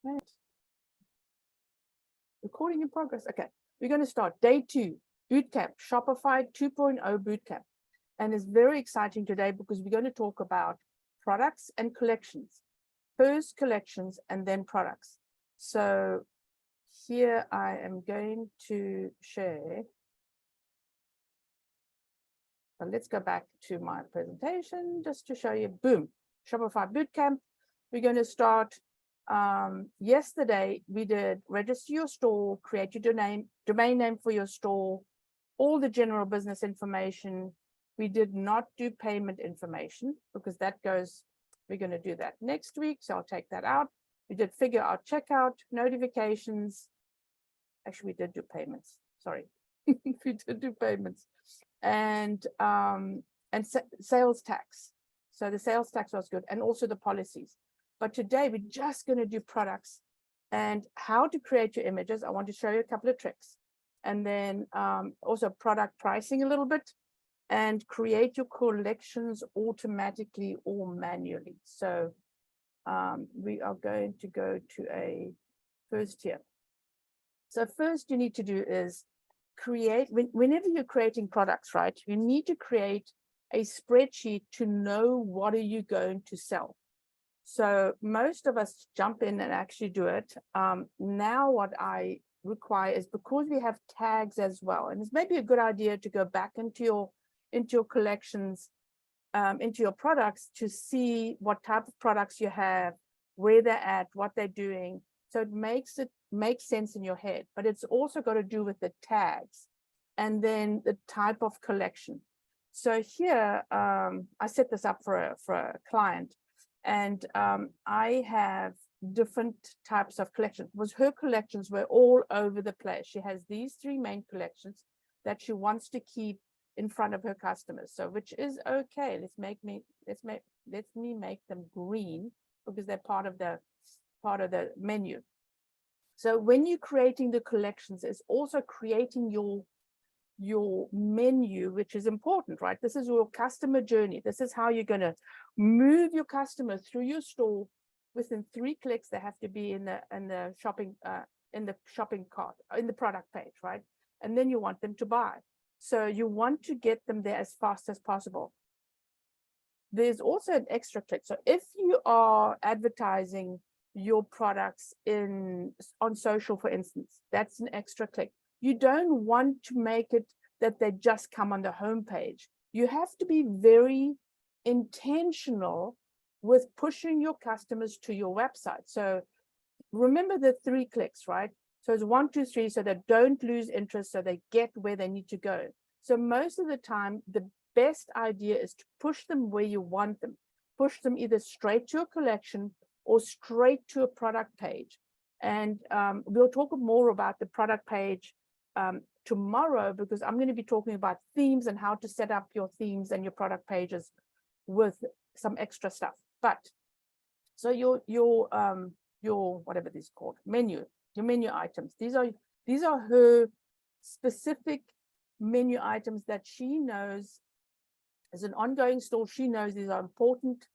Right. Recording in progress. Okay, we're going to start day 2, bootcamp, Shopify 2.0 bootcamp. And it's very exciting today because we're going to talk about products and collections. First collections and then products. So here I am going to share. So let's go back to my presentation just to show you. Boom, Shopify Bootcamp. We're going to start. Yesterday we did register your store, create your domain name for your store, all the general business information. We did not do payment information because that goes, we're going to do that next week, so I'll take that out. We did figure out checkout, notifications. Actually, we did do payments. Sorry, we did do payments, and sales tax. So the sales tax was good, and also the policies. But today we're just going to do products and how to create your images. I want to show you a couple of tricks, and then also product pricing a little bit, and create your collections automatically or manually. So we are going to go to a first here. So first you need to do is create, whenever you're creating products, right, you need to create a spreadsheet to know what are you going to sell. So most of us jump in and actually do it. Now what I require is, because we have tags as well, and it's maybe a good idea to go back into your collections, into your products, to see what type of products you have, where they're at, what they're doing. So it makes sense in your head, but it's also got to do with the tags and then the type of collection. So here, I set this up for a client, and I have different types of collections. Her collections were all over the place. She has these 3 main collections that she wants to keep in front of her customers. So, which is okay. Let me make them green because they're part of the menu. So when you're creating the collections, it's also creating your menu, which is important, right? This is your customer journey. This is how you're going to move your customer through your store. Within 3 clicks, they have to be in the shopping cart, in the product page, right? And then you want them to buy. So you want to get them there as fast as possible. There's also an extra click. So if you are advertising your products on social, for instance, that's an extra click. You don't want to make it that they just come on the homepage. You have to be very intentional with pushing your customers to your website. So remember the 3 clicks, right? So it's 1, 2, 3, so they don't lose interest, so they get where they need to go. So most of the time, the best idea is to push them where you want them. Push them either straight to a collection or straight to a product page. And we'll talk more about the product page tomorrow, because I'm going to be talking about themes and how to set up your themes and your product pages with some extra stuff. But so your whatever this is called, menu, your menu items, these are her specific menu items that she knows as an ongoing store. She knows these are important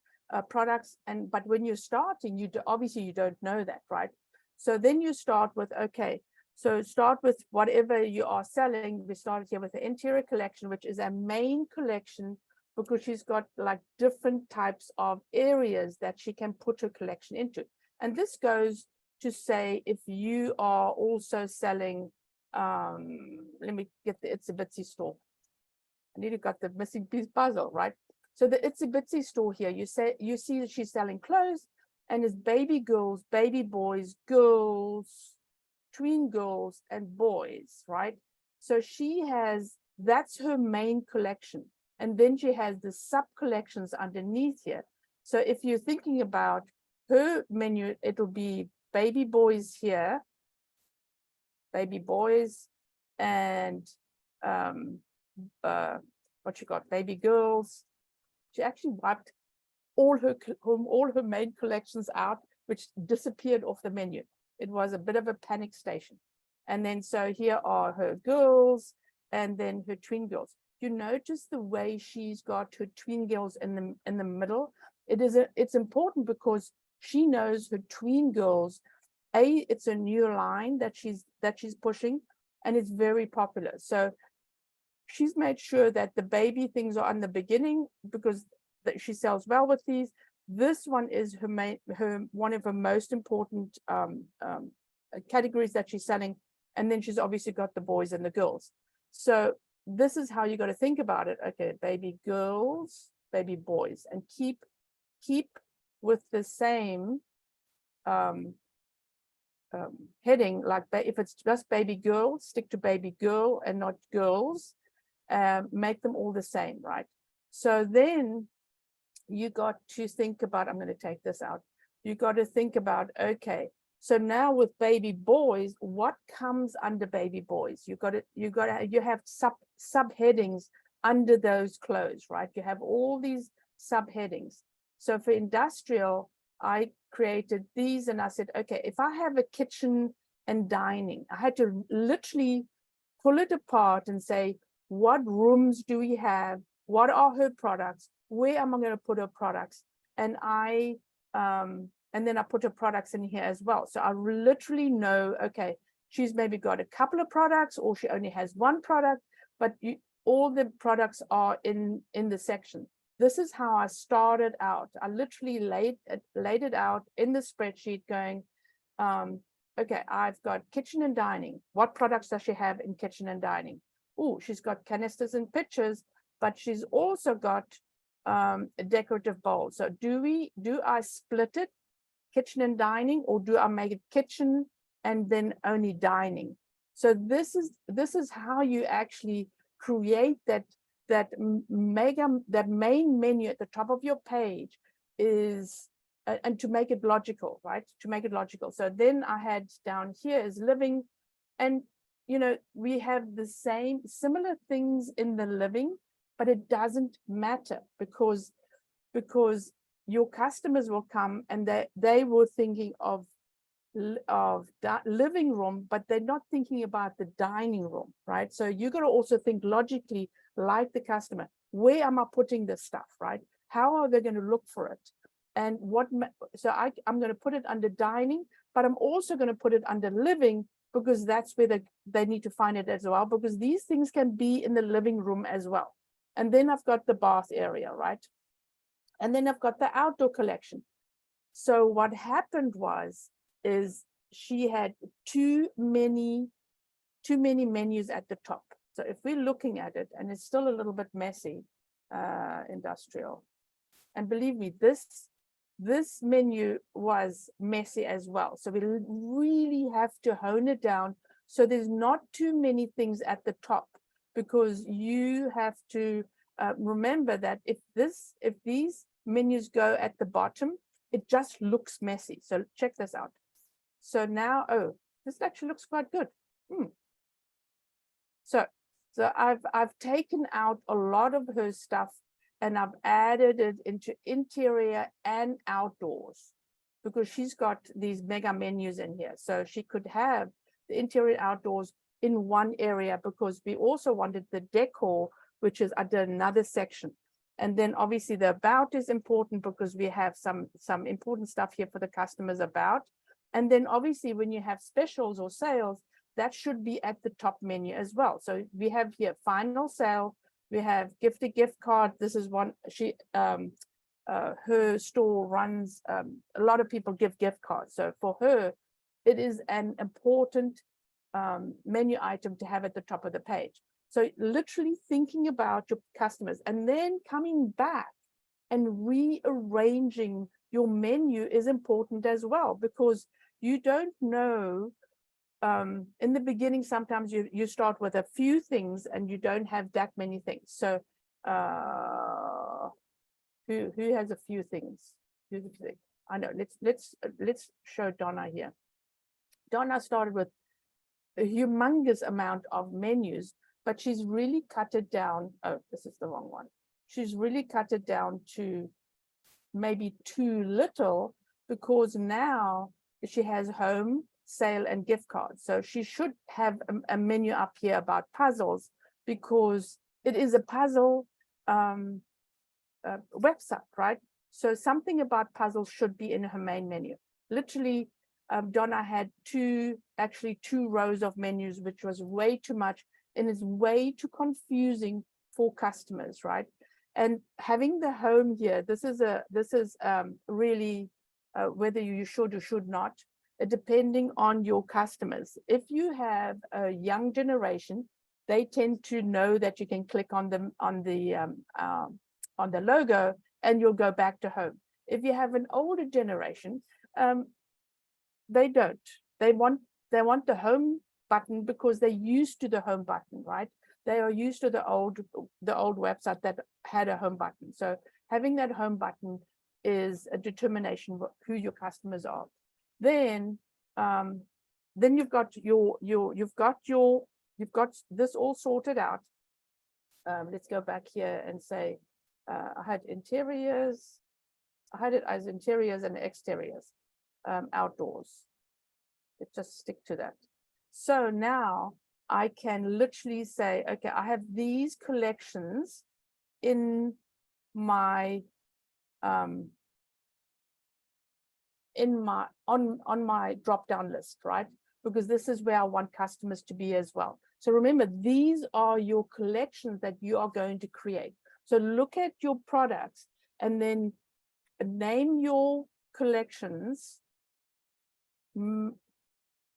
products, but when you're starting, obviously you don't know that, right? So then you start with, okay, so start with whatever you are selling. We started here with the interior collection, which is a main collection, because she's got like different types of areas that she can put her collection into. And this goes to say, if you are also selling, let me get the Itsy Bitsy store. I need to got the missing piece puzzle, right? So the Itsy Bitsy store here, you see that she's selling clothes, and it's baby girls, baby boys, girls, tween girls, and boys, right? So that's her main collection. And then she has the sub collections underneath here. So if you're thinking about her menu, it'll be baby boys here, baby boys, and what you got, baby girls. She actually wiped all her main collections out, which disappeared off the menu. It was a bit of a panic station. And then so here are her girls, and then her twin girls. You notice the way she's got her twin girls in the middle. It's important because she knows her tween girls it's a new line that she's pushing, and it's very popular. So she's made sure that the baby things are on the beginning because she sells well with these. This one is one of her most important categories that she's selling. And then she's obviously got the boys and the girls. So this is how you got to think about it. Okay, baby girls, baby boys, and keep with the same heading. Like if it's just baby girl, stick to baby girl and not girls. Make them all the same, right? So then you got to think about, I'm going to take this out. You got to think about, okay, so now with baby boys, what comes under baby boys? You have subheadings under those clothes, right? You have all these subheadings. So for industrial, I created these and I said, okay, if I have a kitchen and dining, I had to literally pull it apart and say, what rooms do we have? What are her products? Where am I going to put her products? And then I put her products in here as well. So I literally know, okay, she's maybe got a couple of products or she only has one product, but all the products are in the section. This is how I started out. I literally laid it out in the spreadsheet going, okay, I've got kitchen and dining. What products does she have in kitchen and dining? Oh, she's got canisters and pitchers, but she's also got a decorative bowl. So do I split it, kitchen and dining, or do I make it kitchen and then only dining? So this is how you actually create that main menu at the top of your page is, and to make it logical, right? To make it logical. So then I had down here is living, and we have the similar things in the living, but it doesn't matter because your customers will come and they were thinking of living room, but they're not thinking about the dining room, right? So you got to also think logically like the customer. Where am I putting this stuff, right? How are they going to look for it? And so I'm going to put it under dining, but I'm also going to put it under living because that's where they need to find it as well, because these things can be in the living room as well. And then I've got the bath area, right? And then I've got the outdoor collection. So what happened is she had too many menus at the top. So if we're looking at it, and it's still a little bit messy, industrial, and believe me, this menu was messy as well. So we really have to hone it down so there's not too many things at the top, because you have to remember that if these menus go at the bottom, it just looks messy. So check this out. So now, this actually looks quite good. So I've taken out a lot of her stuff and I've added it into interior and outdoors, because she's got these mega menus in here. So she could have the interior outdoors in one area, because we also wanted the decor, which is under another section. And then obviously the about is important because we have some important stuff here for the customers about. And then obviously when you have specials or sales, that should be at the top menu as well. So we have here final sale, we have gift card. This is one, her store runs, a lot of people give gift cards. So for her, it is an important menu item to have at the top of the page. So literally thinking about your customers and then coming back and rearranging your menu is important as well, because you don't know, in the beginning, sometimes you start with a few things and you don't have that many things. So who has a few things? Who's a few things? I know, let's show Donna here. Donna started with a humongous amount of menus, but she's really cut it down. Oh, this is the wrong one. She's really cut it down to maybe too little, because now she has home, sale, and gift cards. So she should have a menu up here about puzzles, because it is a puzzle website, right? So something about puzzles should be in her main menu. Literally, Donna had actually two rows of menus, which was way too much and is way too confusing for customers, right? And having the home here, this is really whether you should or should not, depending on your customers. If you have a young generation, they tend to know that you can click on the logo and you'll go back to home. If you have an older generation, they don't. They want the home button because they're used to the home button, right? They are used to the old website that had a home button. So having that home button is a determination of who your customers are. Then you've got this all sorted out. Let's go back here and say I had interiors. I had it as interiors and exteriors, outdoors. Let's just stick to that. So now I can literally say, okay, I have these collections in my on my drop-down list, right? Because this is where I want customers to be as well. So remember, these are your collections that you are going to create. So look at your products and then name your collections.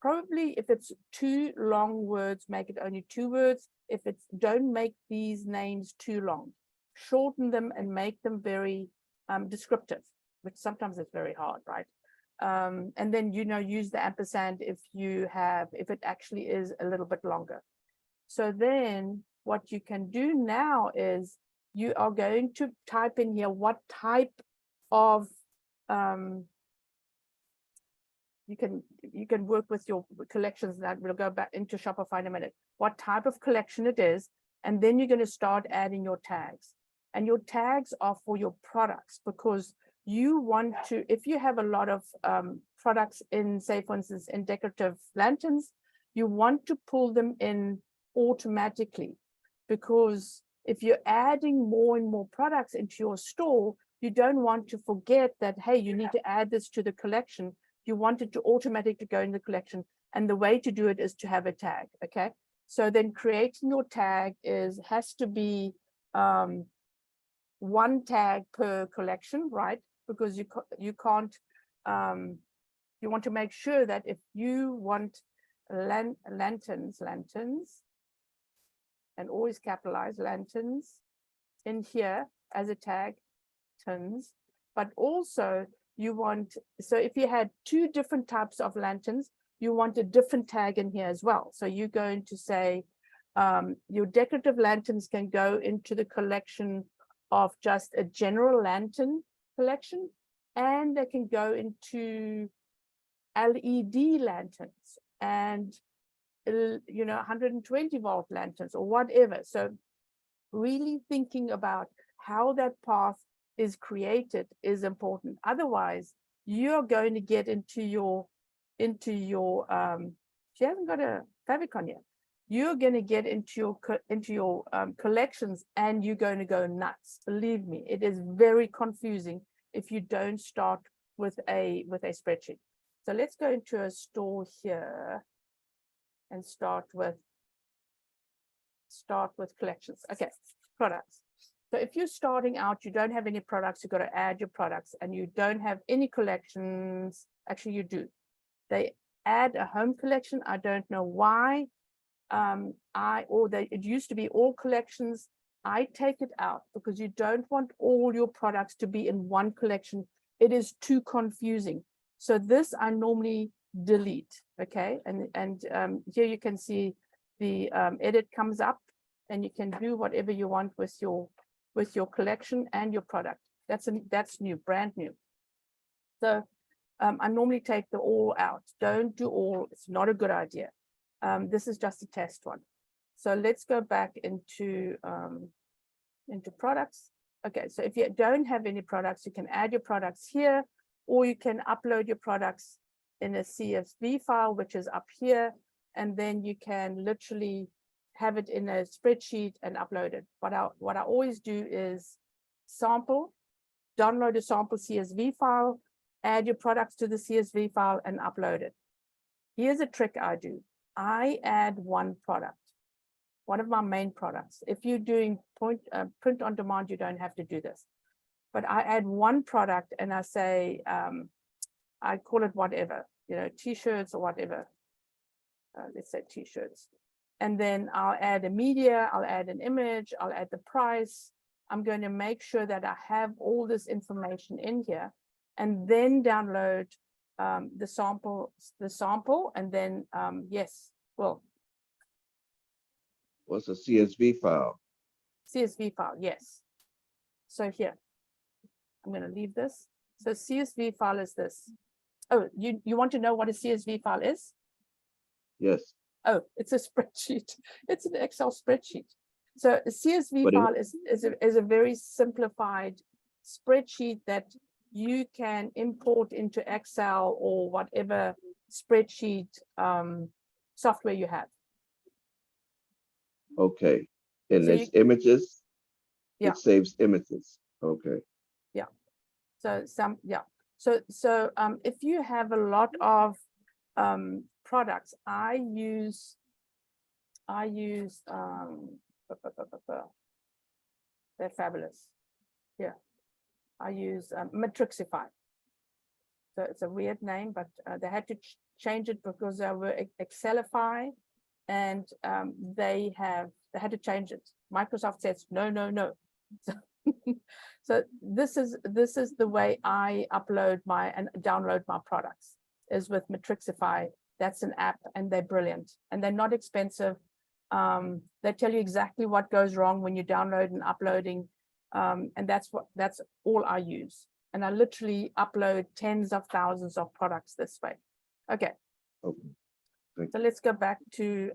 Probably if it's too long words, make it only 2 words. If it's, don't make these names too long. Shorten them and make them very descriptive, which sometimes is very hard, right? And then, use the ampersand if it actually is a little bit longer. So then what you can do now is you are going to type in here what type of you can work with your collections. That we'll go back into Shopify in a minute, what type of collection it is, and then you're going to start adding your tags. And your tags are for your products, because you want to, if you have a lot of products in, say for instance, in decorative lanterns, you want to pull them in automatically, because if you're adding more and more products into your store, you don't want to forget that, hey, you need to add this to the collection. You want it to automatically go in the collection. And the way to do it is to have a tag, okay? So then creating your tag has to be 1 tag per collection, right? Because you can't, you want to make sure that if you want lanterns, and always capitalize lanterns in here as a tag, tons, but also you want, so if you had 2 different types of lanterns, you want a different tag in here as well. So you're going to say your decorative lanterns can go into the collection of just a general lantern collection, and they can go into LED lanterns and 120 volt lanterns or whatever. So really thinking about how that path is created is important. Otherwise, you're going to get into your she hasn't got a favicon yet. You're going to get into your collections, and you're going to go nuts. Believe me, it is very confusing if you don't start with a spreadsheet. So let's go into a store here and start with collections. Okay, products. So if you're starting out, you don't have any products, you've got to add your products, and you don't have any collections. Actually, you do. They add a home collection. I don't know why. It used to be all collections. I take it out because you don't want all your products to be in one collection. It is too confusing. So this I normally delete. Okay, and here you can see the edit comes up, and you can do whatever you want with your collection and your product. That's new, brand new. So I normally take the all out. Don't do all. It's not a good idea. This is just a test one. So let's go back into products. Okay, so if you don't have any products, you can add your products here, or you can upload your products in a CSV file, which is up here, and then you can literally have it in a spreadsheet and upload it. What I always do is download a sample CSV file, add your products to the CSV file and upload it. Here's a trick I do. I add one product, one of my main products. If you're doing print on demand, you don't have to do this. But I add one product and I say, I call it whatever, t-shirts or whatever. Let's say t-shirts. And then I'll add a media, I'll add an image, I'll add the price. I'm going to make sure that I have all this information in here and then download the sample, and then What's a CSV file? CSV file, yes. So here, I'm going to leave this. So CSV file is this. Oh, you want to know what a CSV file is? Yes. Oh, it's a spreadsheet. It's an Excel spreadsheet. So a CSV file is a very simplified spreadsheet that you can import into Excel or whatever spreadsheet software you have. Okay. And So there's images? Yeah. It saves images. Okay. Yeah. So if you have a lot of products, I use they're fabulous. Yeah. I use Matrixify. So it's a weird name, but they had to change it because they were Excelify, and they had to change it. Microsoft says no. So this is the way I upload and download my products, is with Matrixify. That's an app, and they're brilliant, and they're not expensive. They tell you exactly what goes wrong when you download and uploading, and that's all I use. And I literally upload tens of thousands of products this way. Okay. So let's go back to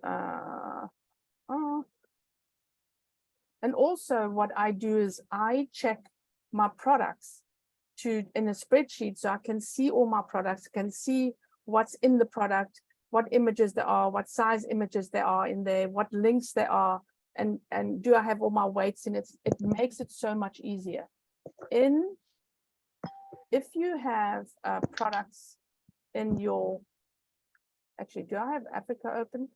and also what I do is I check my products in a spreadsheet, so I can see all my products, can see what's in the product, what images there are, what size images there are in there, what links there are, and do I have all my weights in it. It makes it so much easier. If you have products in your, actually, do I have Africa open?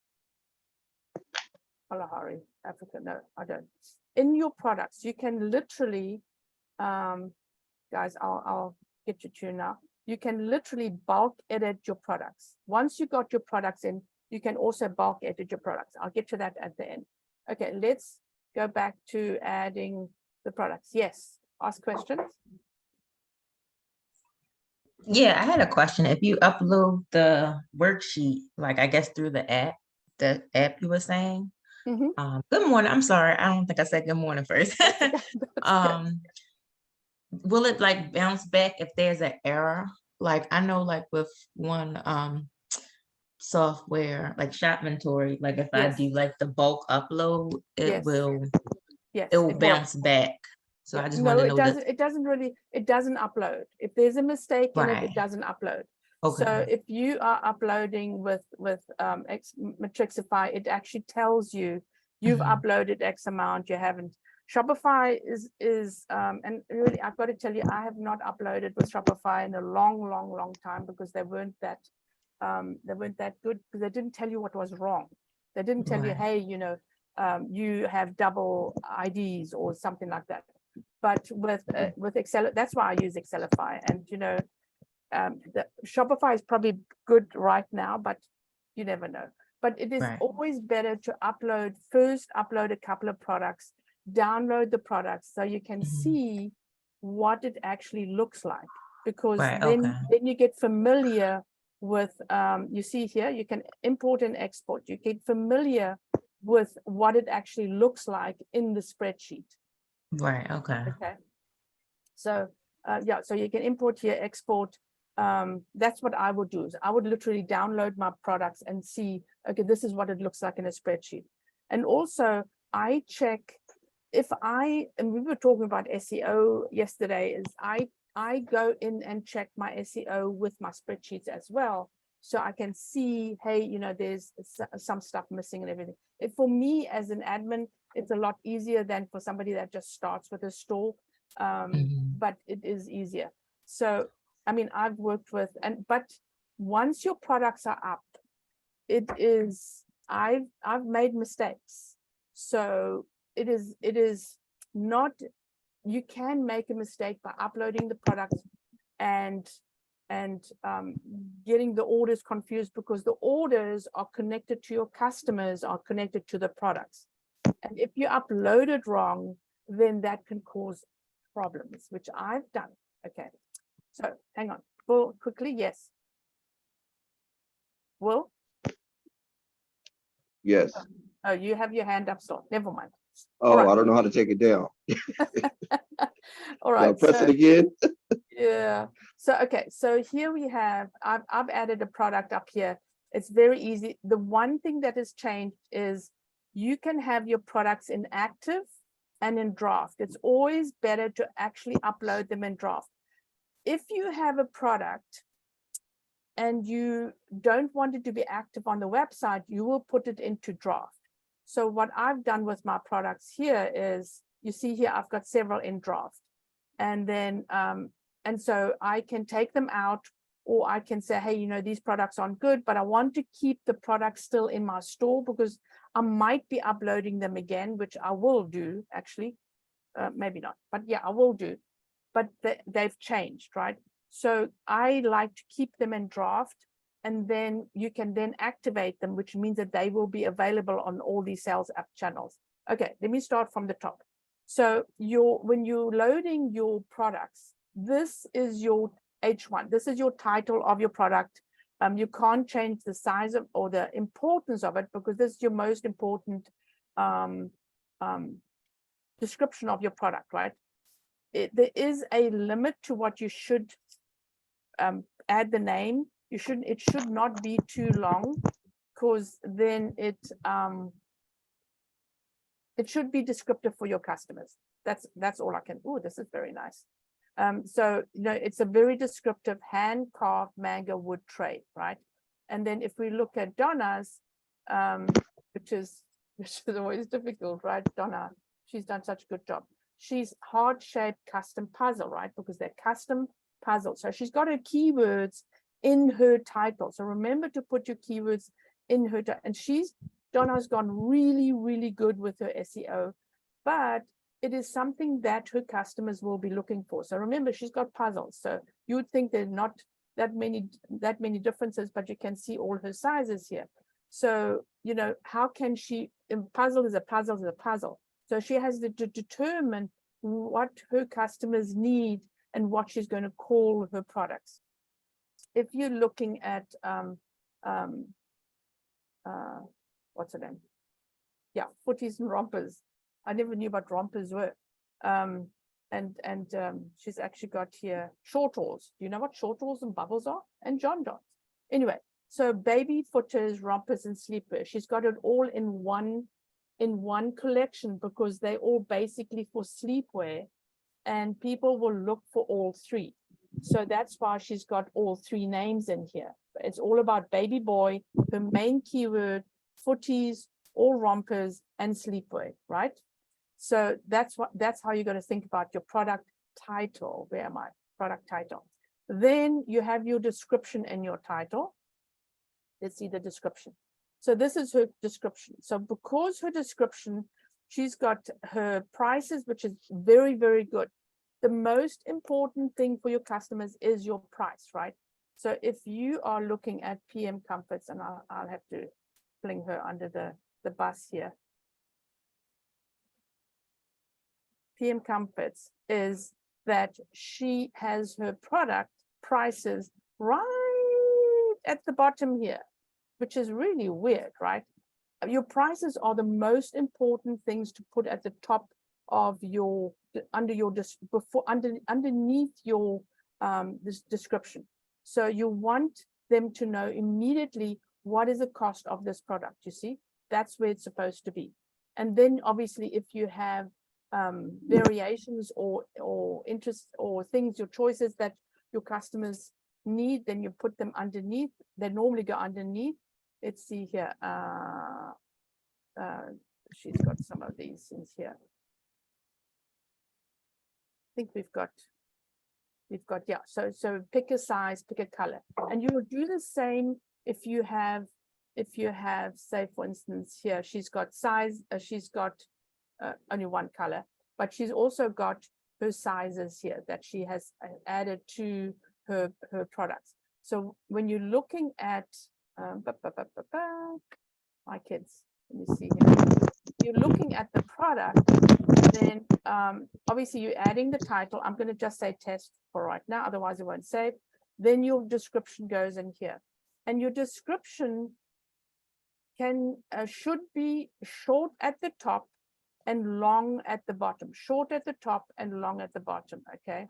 Kalahari, Africa, no, I don't. In your products, you can literally, guys, I'll get you to now. You can literally bulk edit your products. Once you got your products in, you can also bulk edit your products. I'll get to that at the end. Okay, let's go back to adding the products. Yes, ask questions. Yeah, I had a question. If you upload the worksheet, like I guess through the app you were saying. Good morning. I'm sorry. I don't think I said good morning first. Will it like bounce back if there's an error? Like I know like with one software like Shopmentory, like if I do like the bulk upload, it will bounce back. So I just want to know that it doesn't upload. If there's a mistake in it, it doesn't upload. Okay. So if you are uploading with Matrixify, it actually tells you you've uploaded X amount, you haven't. Shopify is and really I've got to tell you, I have not uploaded with Shopify in a long time because they weren't that good, because they didn't tell you what was wrong. They didn't tell you, hey, you have double IDs or something like that. But with Excel, that's why I use Excelify. And the Shopify is probably good right now, but you never know. But it is always better to first upload a couple of products, download the products so you can see what it actually looks like, because then you get familiar with you see here, you can import and export. You get familiar with what it actually looks like in the spreadsheet. Okay. So so you can import here, export. That's what I would do. Is I would literally download my products and see, okay, this is what it looks like in a spreadsheet. And also I check and we were talking about SEO yesterday, is I go in and check my SEO with my spreadsheets as well. So I can see, hey, there's some stuff missing and everything. For me as an admin, it's a lot easier than for somebody that just starts with a store, but it is easier. So I mean, I've worked with, but once your products are up, I've made mistakes. So it is not, you can make a mistake by uploading the products and getting the orders confused, because the orders are connected to your customers, are connected to the products. And if you upload it wrong, then that can cause problems, which I've done. Okay, so hang on, Will, quickly. Yes, Will. Yes. Oh, you have your hand up still. Never mind. Oh, right. I don't know how to take it down. All Do I right. press it again? Yeah. So, okay. So here we have, I've added a product up here. It's very easy. The one thing that has changed is you can have your products in active and in draft. It's always better to actually upload them in draft. If you have a product and you don't want it to be active on the website, you will put it into draft. So what I've done with my products here is, you see here, I've got several in draft. And then, and so I can take them out, or I can say, hey, you know, these products aren't good, but I want to keep the products still in my store because I might be uploading them again, which I will do actually, maybe not, but yeah, I will do, but they've changed, right? So I like to keep them in draft, and then you can then activate them, which means that they will be available on all these sales app channels. Okay, let me start from the top. So when you're loading your products, this is your H1. This is your title of your product. You can't change the size of or the importance of it, because this is your most important description of your product, right? There is a limit to what you should add the name. It should not be too long, because then it should be descriptive for your customers. That's all I can. Oh, this is very nice. So you know, it's a very descriptive hand-carved mango wood tray, right? And then if we look at Donna's, which is always difficult, right? Donna, she's done such a good job. She's heart-shaped custom puzzle, right? Because they're custom puzzles. So she's got her keywords in her title. So remember to put your keywords in her, and Donna's gone really, really good with her SEO, but it is something that her customers will be looking for. So remember, she's got puzzles. So you would think there's not that many differences, but you can see all her sizes here. So, you know, how can she, puzzle is a puzzle is a puzzle. So she has to determine what her customers need and what she's going to call her products. If you're looking at, what's her name? Yeah, footies and rompers. I never knew what rompers were. She's actually got here short hauls. Do you know what short hauls and bubbles are? And John Johns. Anyway, so baby footers, rompers, and sleepwear. She's got it all in one collection, because they're all basically for sleepwear, and people will look for all three. So that's why she's got all three names in here. It's all about baby boy, her main keyword, footies, all rompers, and sleepwear, right? So that's how you're going to think about your product title. Where am I? Product title. Then you have your description in your title. Let's see the description. So this is her description. So because her description, she's got her prices, which is very, very good. The most important thing for your customers is your price, right? So if you are looking at PM Comforts, and I'll have to fling her under the bus here. PM Comforts is that she has her product prices right at the bottom here, which is really weird, right? Your prices are the most important things to put at the top of your, underneath your this description. So you want them to know immediately what is the cost of this product. You see, that's where it's supposed to be. And then obviously, if you have variations or interests or things, your choices that your customers need, then you put them underneath. They normally go underneath. Let's see here. She's got some of these things here. I think we've got, we've got, yeah, so pick a size, pick a color, and you will do the same if you have, say, for instance, here, she's got size, she's got only one color, but she's also got her sizes here that she has added to her products. So when you're looking at, my kids, let me see here. You're looking at the product, then obviously you're adding the title. I'm going to just say test for right now, otherwise it won't save. Then your description goes in here, and your description should be short at the top and long at the bottom. Short at the top and long at the bottom. Okay,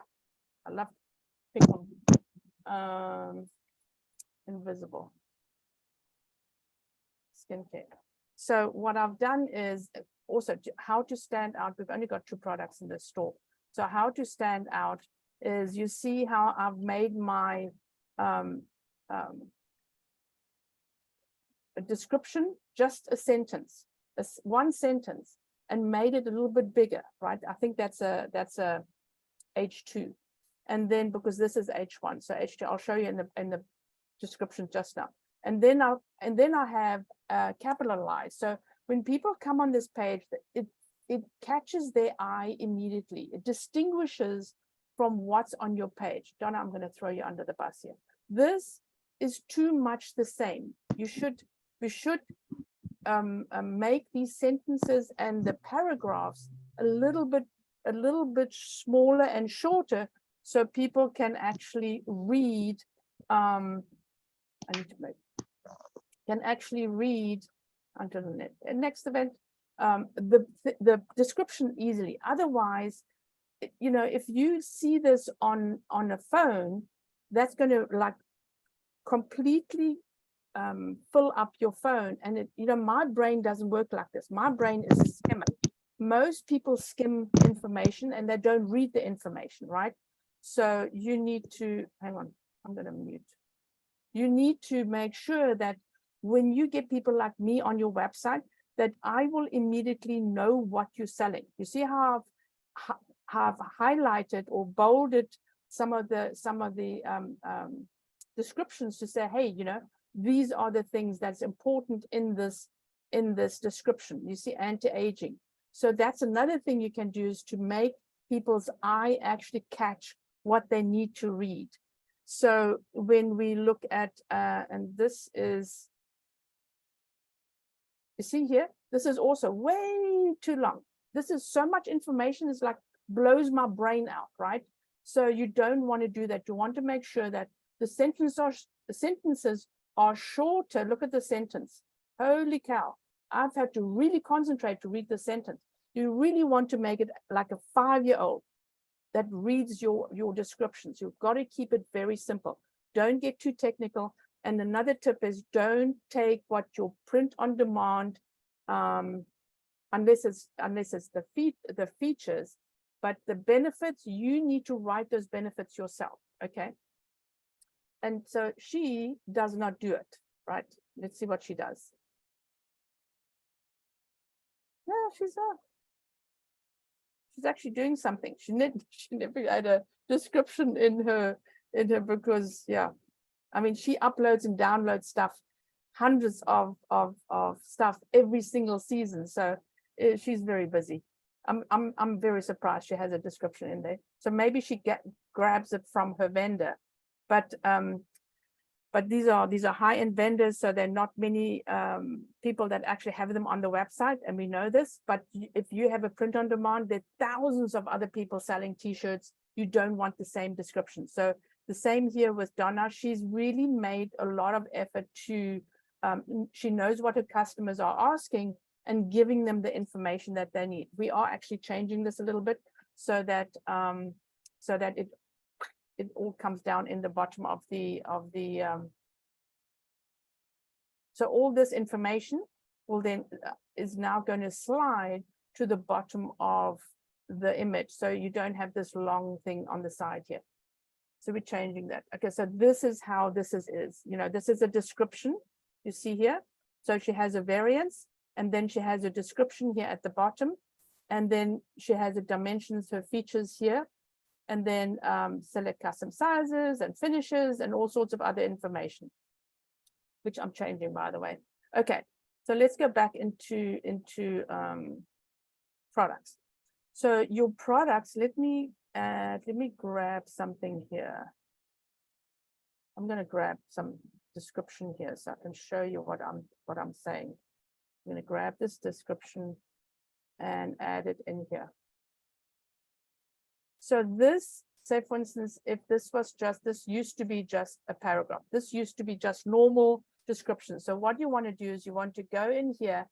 I love pick on invisible skincare. So what I've done is also how to stand out. We've only got 2 products in the store. So how to stand out is, you see how I've made my a description, just a sentence, one sentence, and made it a little bit bigger, right? I think that's a H2. And then, because this is H1, so H2, I'll show you in the description just now. And then I have capitalized. So when people come on this page, it catches their eye immediately. It distinguishes from what's on your page. Donna, I'm going to throw you under the bus here. This is too much the same. We should make these sentences and the paragraphs a little bit smaller and shorter, so people can actually read. I need to make can actually read until the next event the description easily. Otherwise, you know, if you see this on a phone, that's going to like completely fill up your phone. And it, you know, my brain doesn't work like this. My brain is a skimmer. Most people skim information and they don't read the information, right? So you need to, hang on, I'm going to mute. You need to make sure that when you get people like me on your website, that I will immediately know what you're selling. You see how I've highlighted or bolded some of the descriptions to say, hey, you know, these are the things that's important in this description. You see, anti-aging. So that's another thing you can do, is to make people's eye actually catch what they need to read. So when we look at, and this is, you see here, this is also way too long. This is so much information, it's like blows my brain out, right? So you don't want to do that. You want to make sure that the sentences are shorter. Look at the sentence. Holy cow. I've had to really concentrate to read the sentence. You really want to make it like a 5-year-old that reads your descriptions. You've got to keep it very simple. Don't get too technical. And another tip is, don't take what your print on demand, unless it's the features, but the benefits, you need to write those benefits yourself. Okay. And so she does not do it, right? Let's see what she does. No, she's not. She's actually doing something. She never had a description in her because, yeah, I mean, she uploads and downloads stuff, hundreds of stuff every single season. So she's very busy. I'm very surprised she has a description in there. So maybe she grabs it from her vendor, but these are high-end vendors, so there are not many people that actually have them on the website, and we know this. But if you have a print on demand, there are thousands of other people selling t-shirts. You don't want the same description. So the same here with Donna. She's really made a lot of effort to, she knows what her customers are asking and giving them the information that they need. We are actually changing this a little bit so that it all comes down in the bottom of the so all this information will then is now going to slide to the bottom of the image, so you don't have this long thing on the side here. So we're changing that. Okay, so this is how this is, you know, this is a description you see here. So she has a variance, and then she has a description here at the bottom, and then she has the dimensions, her features here. and then select custom sizes and finishes and all sorts of other information, which I'm changing, by the way. Okay, so let's go back into products. So your products, let me grab something here. I'm going to grab some description here so I can show you what I'm saying. I'm going to grab this description and add it in here. So this, say for instance, if this used to be just a paragraph. This used to be just normal description. So what you want to do is you want to go in here,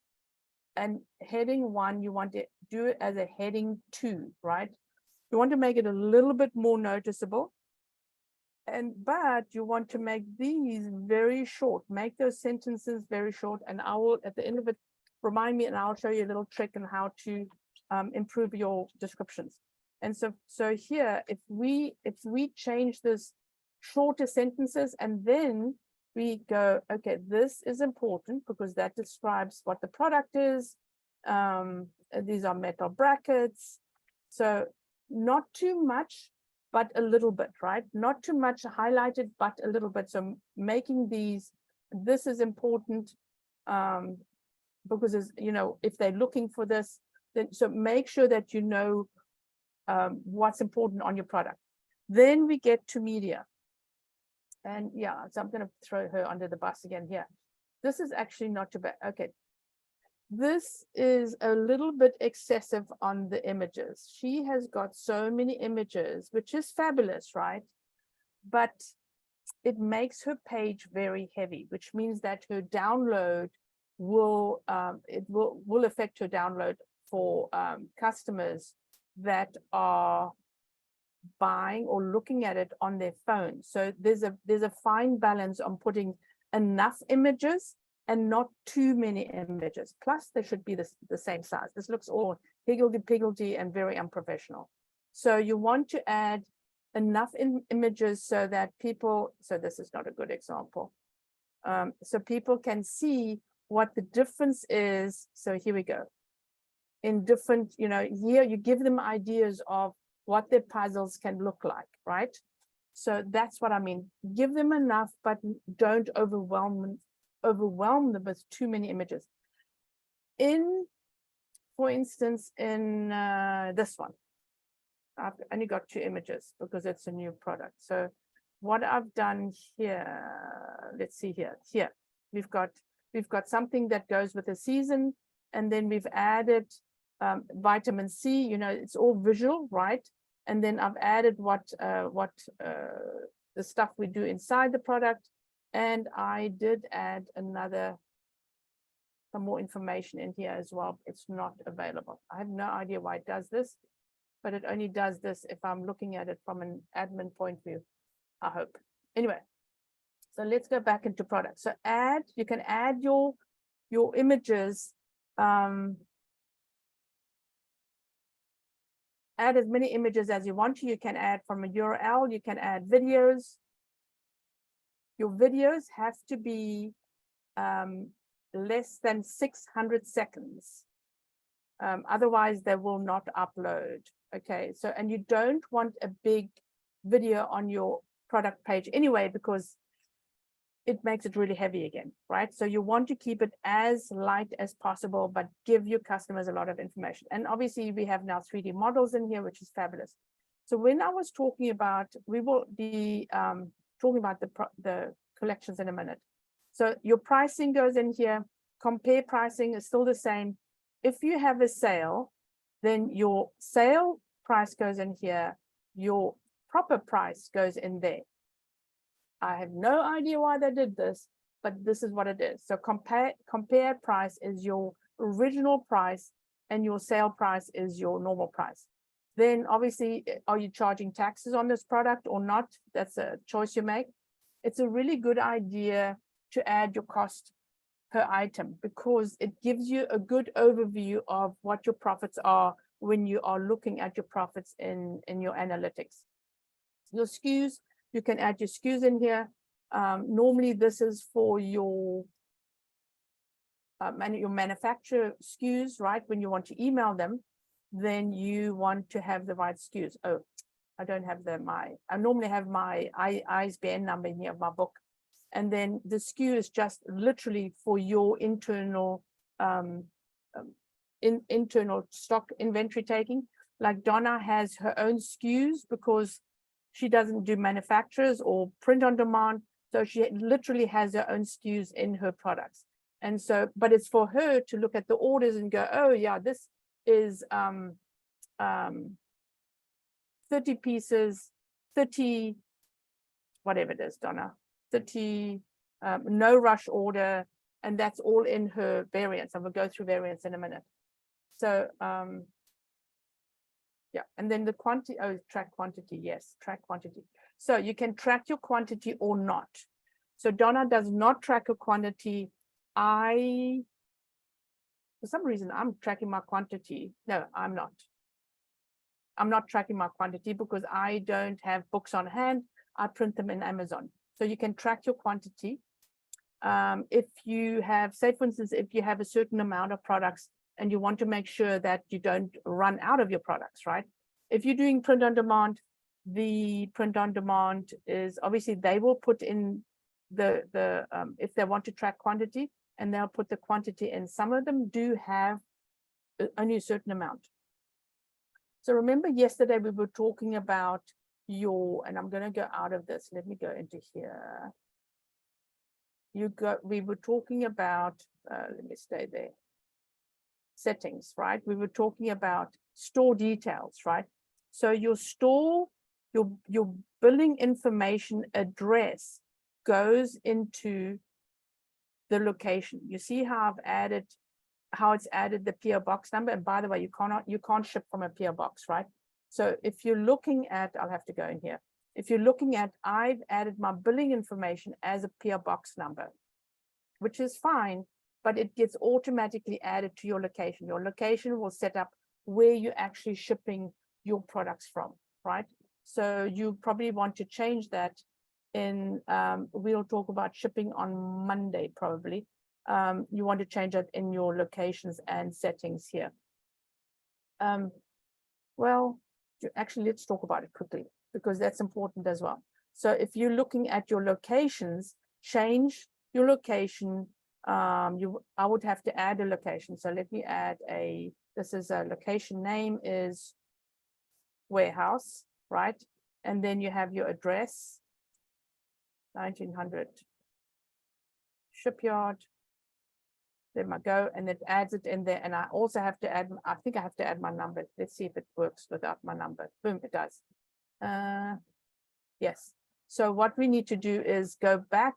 and heading 1, you want to do it as a heading 2, right? You want to make it a little bit more noticeable. But you want to make these very short, make those sentences very short. And I will, at the end of it, remind me, and I'll show you a little trick on how to improve your descriptions. And so here, if we change this shorter sentences, and then we go, okay, this is important because that describes what the product is. These are metal brackets. So not too much, but a little bit, right? Not too much highlighted, but a little bit. So making these, this is important because, if they're looking for this, then so make sure that you know what's important on your product. Then we get to media. And yeah, so I'm going to throw her under the bus again here. This is actually not too bad. Okay. This is a little bit excessive on the images. She has got so many images, which is fabulous, right? But it makes her page very heavy, which means that her download will affect her download for customers that are buying or looking at it on their phone. So there's a fine balance on putting enough images and not too many images. Plus, they should be the same size. This looks all higgledy-piggledy and very unprofessional. So you want to add enough images so that people, so this is not a good example. So people can see what the difference is. So here we go. In different, here you give them ideas of what their puzzles can look like, right? So that's what I mean. Give them enough, but don't overwhelm them with too many images. For instance, in this one, I've only got 2 images because it's a new product. So what I've done here, let's see here. Here we've got something that goes with the season, and then we've added vitamin C. It's all visual, right? And then I've added what the stuff we do inside the product. And I did add some more information in here as well. It's not available. I have no idea why it does this, but it only does this if I'm looking at it from an admin point of view, I hope. Anyway, so let's go back into products. So you can add your images, add as many images as you want to. You can add from a URL, you can add videos. Your videos have to be less than 600 seconds. Otherwise, they will not upload. Okay, so, and you don't want a big video on your product page anyway, because it makes it really heavy again, right? So you want to keep it as light as possible, but give your customers a lot of information. And obviously we have now 3D models in here, which is fabulous. So when I was talking about, we will be talking about the collections in a minute. So your pricing goes in here. Compare pricing is still the same. If you have a sale, then your sale price goes in here. Your proper price goes in there. I have no idea why they did this, but this is what it is. So compare price is your original price, and your sale price is your normal price. Then obviously, are you charging taxes on this product or not? That's a choice you make. It's a really good idea to add your cost per item, because it gives you a good overview of what your profits are when you are looking at your profits in your analytics. Your SKUs, you can add your SKUs in here. Normally, this is for your manufacturer SKUs, right? When you want to email them, then you want to have the right SKUs. Oh, I don't have I normally have my ISBN number in here of my book. And then the SKU is just literally for your internal internal stock inventory taking. Like Donna has her own SKUs because she doesn't do manufacturers or print on demand. So she literally has her own SKUs in her products. And so, but it's for her to look at the orders and go, oh yeah, this is 30 pieces, 30, whatever it is, Donna, 30 no rush order, and that's all in her variants. I will go through variants in a minute. So yeah, and then the quantity, track quantity, yes, track quantity. So you can track your quantity or not. So Donna does not track a quantity. For some reason, I'm tracking my quantity. No, I'm not. I'm not tracking my quantity because I don't have books on hand. I print them in Amazon. So you can track your quantity. If you have, say for instance, if you have a certain amount of products and you want to make sure that you don't run out of your products, right? If you're doing print on demand, the print on demand is obviously they will put in if they want to track quantity, and they'll put the quantity in. Some of them do have only a certain amount. So remember yesterday we were talking about and I'm going to go out of this. Let me go into here. We were talking about, let me stay there. Settings, right? We were talking about store details, right? So your store, your billing information address goes into the location. You see how it's added the PO box number. And by the way, you can't ship from a PO box, right? So if you're looking at, I'll have to go in here. If you're looking at, I've added my billing information as a PO box number, which is fine, but it gets automatically added to your location. Your location will set up where you're actually shipping your products from, right? So you probably want to change that we'll talk about shipping on Monday, probably. You want to change that in your locations and settings here. Well, actually, let's talk about it quickly because that's important as well. So if you're looking at your locations, change your location. I would have to add a location. So let me add this is a location name is warehouse, right? And then you have your address, 1900 shipyard. There I go, and it adds it in there. And I also have to add, I think I have to add my number. Let's see if it works without my number. Boom, it does. Yes. So what we need to do is go back.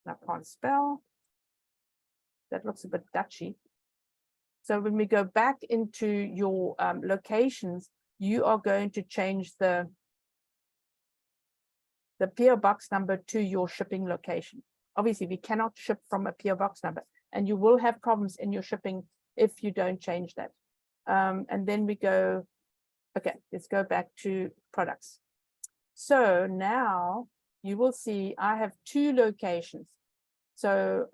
I can't spell. That looks a bit Dutchy. So when we go back into your locations, you are going to change the PO box number to your shipping location. Obviously, we cannot ship from a PO box number, and you will have problems in your shipping if you don't change that. And then we go, okay, let's go back to products. So now you will see I have 2 locations. So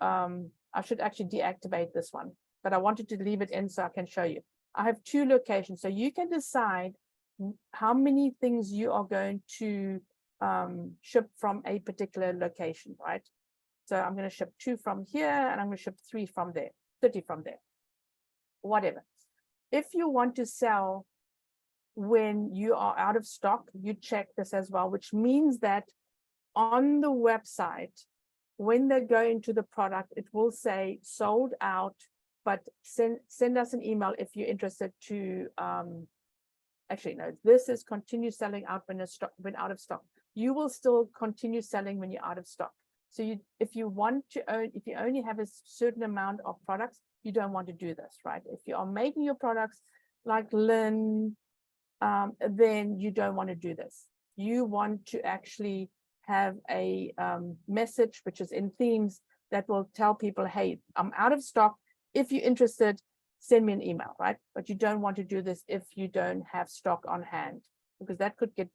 I should actually deactivate this one, but I wanted to leave it in so I can show you. I have 2 locations. So you can decide how many things you are going to ship from a particular location, right? So I'm going to ship 2 from here, and I'm going to ship 3 from there, 30 from there, whatever. If you want to sell when you are out of stock, you check this as well, which means that on the website, when they go into the product, it will say sold out, but send us an email if you're interested to, actually, no, this is continue selling out when out of stock. You will still continue selling when you're out of stock. So if you only have a certain amount of products, you don't want to do this, right? If you are making your products like Lynn, then you don't want to do this. You want to actually have a message, which is in themes, that will tell people, hey, I'm out of stock. If you're interested, send me an email, right? But you don't want to do this if you don't have stock on hand, because that could get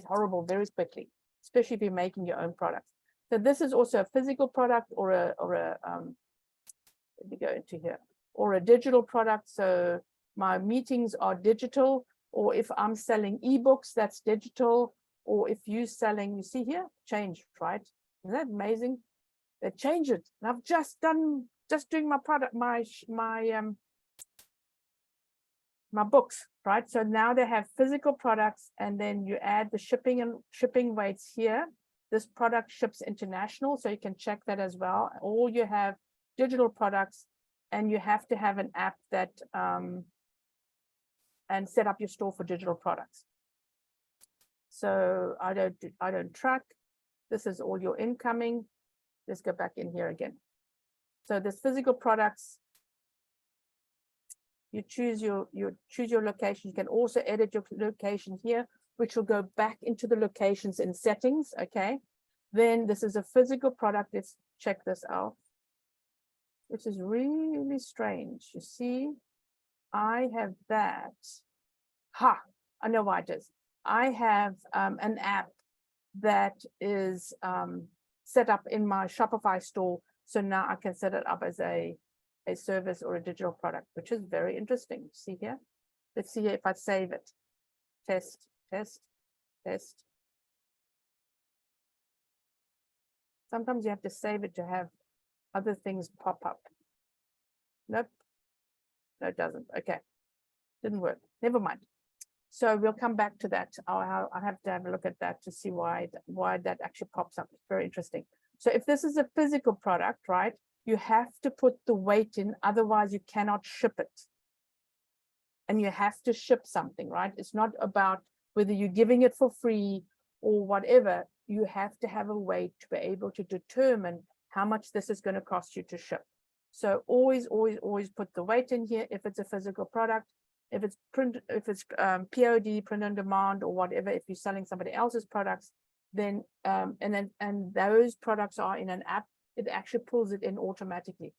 horrible very quickly, especially if you're making your own products. So this is also a physical product or a let me go into here, or a digital product. So my meetings are digital, or if I'm selling ebooks, that's digital, or if you're selling, you see here, changed, right? Isn't that amazing? They change it. And I've just doing my product, my books, right? So now they have physical products, and then you add the shipping and shipping weights here. This product ships international, so you can check that as well. Or you have digital products, and you have to have an app that and set up your store for digital products. So I don't track. This is all your incoming. Let's go back in here again. So this physical products, you choose your location. You can also edit your location here, which will go back into the locations in settings. Okay. Then this is a physical product. Let's check this out, which is really strange. You see, I have that. Ha, I know why it is. I have an app that is set up in my Shopify store. So now I can set it up as a service or a digital product, which is very interesting. See here? Let's see here if I save it. Test, test, test. Sometimes you have to save it to have other things pop up. Nope. No, it doesn't. Okay. Didn't work. Never mind. So we'll come back to that. I'll have to have a look at that to see why that actually pops up. It's very interesting. So if this is a physical product, right, you have to put the weight in, otherwise you cannot ship it. And you have to ship something, right? It's not about whether you're giving it for free or whatever. You have to have a weight to be able to determine how much this is going to cost you to ship. So always, always, always put the weight in here if it's a physical product. If it's POD, print on demand, or whatever, if you're selling somebody else's products, then and those products are in an app, it actually pulls it in automatically.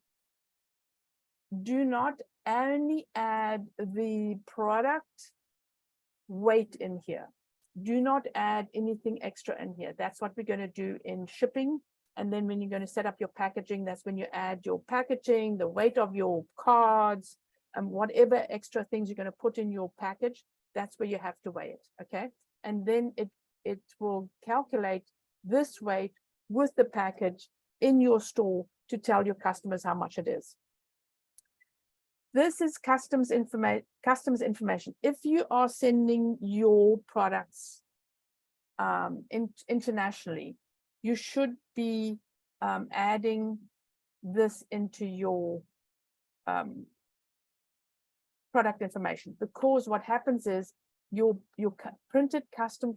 Do not only add the product weight in here. Do not add anything extra in here. That's what we're going to do in shipping. And then when you're going to set up your packaging, that's when you add your packaging, the weight of your cards, and whatever extra things you're going to put in your package, that's where you have to weigh it, okay? And then it will calculate this weight with the package in your store to tell your customers how much it is. This is customs information. If you are sending your products internationally, you should be adding this into your product information, because what happens is your printed custom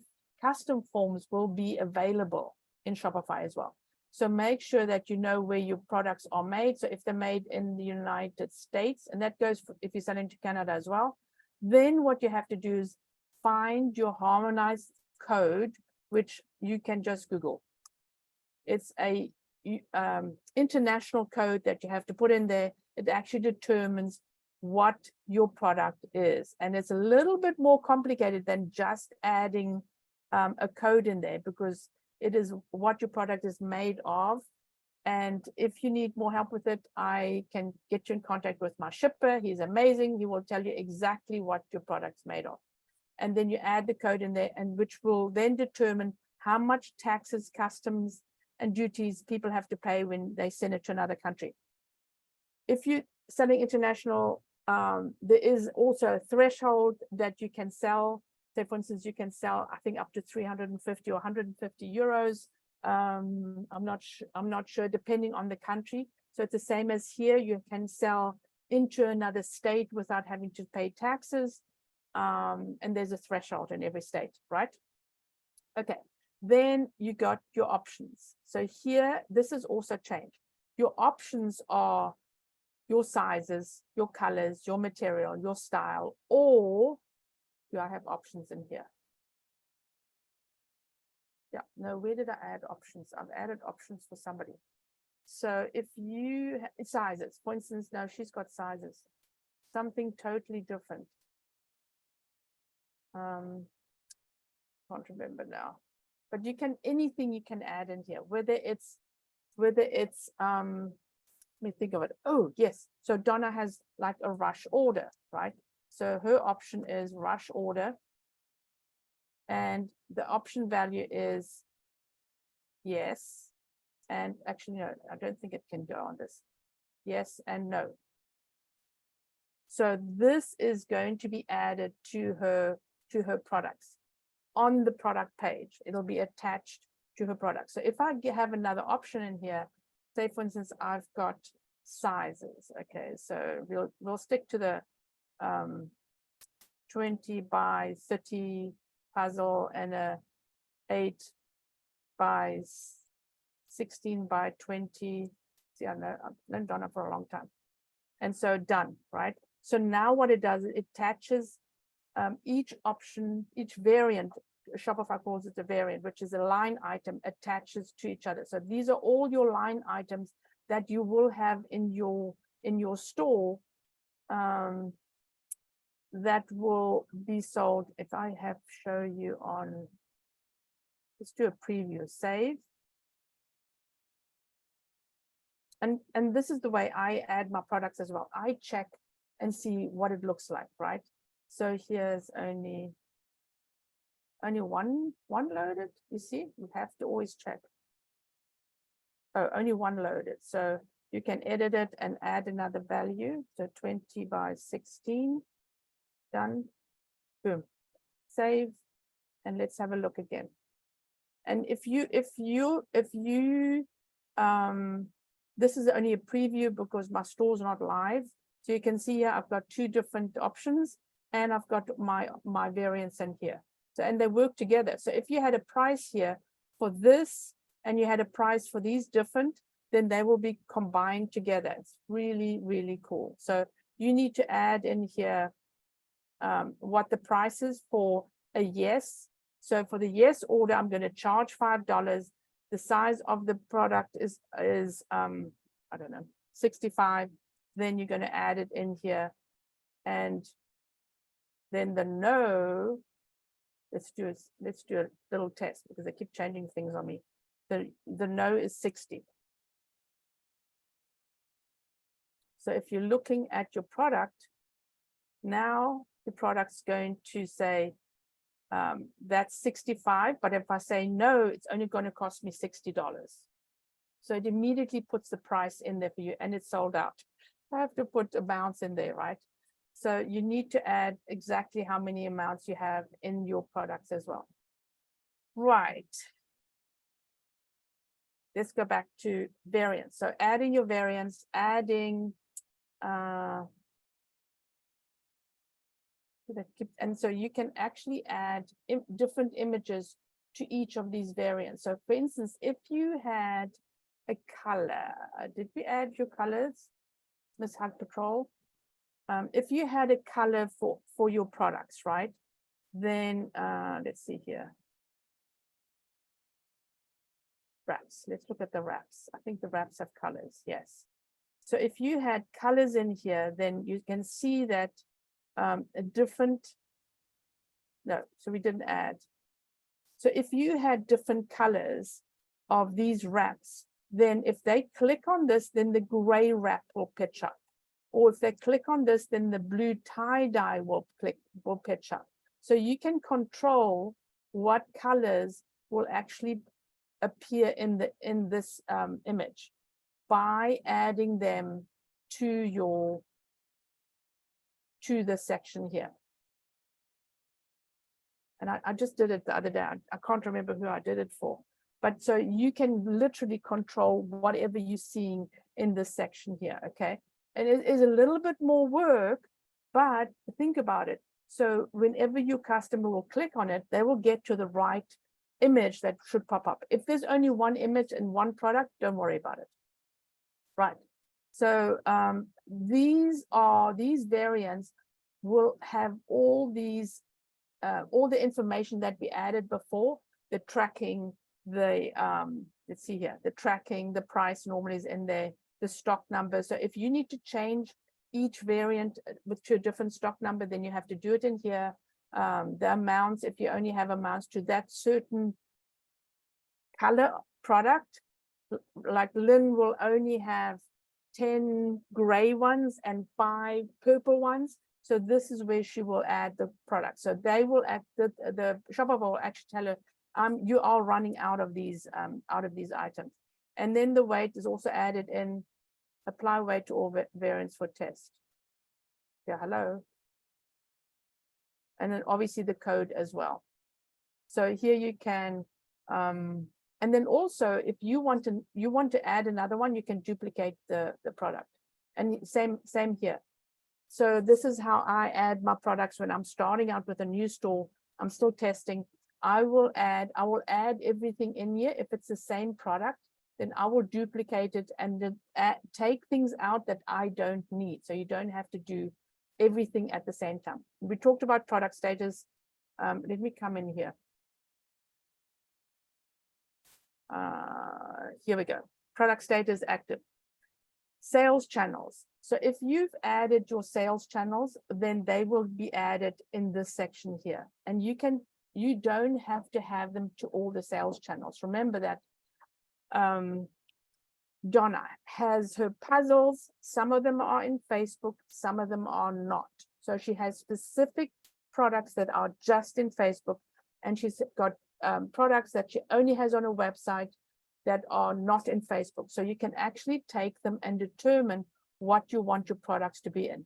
forms will be available in Shopify as well. So make sure that you know where your products are made. So if they're made in the United States, and that goes for if you're selling to Canada as well, then what you have to do is find your harmonized code, which you can just Google. It's a international code that you have to put in there. It actually determines what your product is, and it's a little bit more complicated than just adding a code in there, because it is what your product is made of. And if you need more help with it, I can get you in contact with my shipper. He's amazing. He will tell you exactly what your product's made of. And then you add the code in there, and which will then determine how much taxes, customs, and duties people have to pay when they send it to another country. If you're selling international, there is also a threshold that you can sell. Say, for instance, you can sell, I think, up to 350 or 150 euros. I'm not sure, depending on the country. So it's the same as here. You can sell into another state without having to pay taxes. And there's a threshold in every state, right? Okay. Then you got your options. So here, this is also changed. Your options are your sizes, your colors, your material, your style, or do I have options in here? Yeah, no, where did I add options? I've added options for somebody. So if you, sizes, for instance, now she's got sizes, something totally different. Can't remember now, but you can, anything you can add in here, whether it's, let me think of it. Oh, yes. So Donna has like a rush order, right? So her option is rush order. And the option value is yes. And actually, no, I don't think it can go on this. Yes and no. So this is going to be added to her products on the product page. It'll be attached to her product. So if I have another option in here, say for instance, I've got sizes. Okay, so we'll stick to the 20 by 30 puzzle and a 8 by 16 by 20. See, I know I've done it for a long time. And so done, right? So now what it does, it attaches each option, each variant, Shopify calls it a variant, which is a line item, attaches to each other. So these are all your line items that you will have in your store that will be sold. If I have show you on, let's do a preview, save. And this is the way I add my products as well. I check and see what it looks like, right? So here's only one loaded. You see, you have to always check. Oh, only one loaded. So you can edit it and add another value. So 20 by 16, done, boom, save, and let's have a look again. And if you this is only a preview because my store's not live. So you can see here, I've got two different options and I've got my variants in here. So, and they work together. So if you had a price here for this and you had a price for these different, then they will be combined together. It's really, really cool. So you need to add in here what the price is for a yes. So for the yes order, I'm going to charge $5. The size of the product is I don't know, 65. Then you're going to add it in here. And then the no, let's do a little test because they keep changing things on me. The no is 60. So if you're looking at your product, now the product's going to say that's 65, but if I say no, it's only going to cost me $60. So it immediately puts the price in there for you and it's sold out. I have to put amounts in there, right? So you need to add exactly how many amounts you have in your products as well. Right. Let's go back to variants. So adding your variants, adding and so you can actually add different images to each of these variants. So for instance, if you had a color, did we add your colors, Miss Hug Patrol? If you had a color for your products, right? Then let's see here. Wraps. Let's look at the wraps. I think the wraps have colors. Yes. So if you had colors in here, then you can see that a different. No, so we didn't add. So if you had different colors of these wraps, then if they click on this, then the gray wrap will pitch up. Or if they click on this, then the blue tie-dye will pitch up. So you can control what colors will actually appear in this image by adding them to the section here. And I just did it the other day. I can't remember who I did it for. But so you can literally control whatever you're seeing in this section here, okay? And it is a little bit more work, but think about it. So whenever your customer will click on it, they will get to the right image that should pop up. If there's only one image in one product, don't worry about it. Right. So these variants will have all the information that we added before, the tracking, let's see here, the tracking, the price normally is in there, the stock number. So if you need to change each variant to a different stock number, then you have to do it in here. The amounts, if you only have amounts to that certain color product, like Lynn will only have 10 gray ones and 5 purple ones. So this is where she will add the product. So they will add the Shopify will actually tell her, you are running out of these items. And then the weight is also added in, apply weight to all variants for test. Yeah, hello. And then obviously the code as well. So here you can, and then also if you want to add another one, you can duplicate the product. And same here. So this is how I add my products when I'm starting out with a new store. I'm still testing. I will add everything in here. If it's the same product, then I will duplicate it and then take things out that I don't need. So you don't have to do everything at the same time. We talked about product status. Let me come in here. Here we go. Product status active. Sales channels. So if you've added your sales channels, then they will be added in this section here. And you don't have to have them to all the sales channels. Remember that Donna has her puzzles. Some of them are in Facebook, some of them are not. So she has specific products that are just in Facebook, and she's got products that she only has on her website that are not in Facebook. So you can actually take them and determine what you want your products to be in.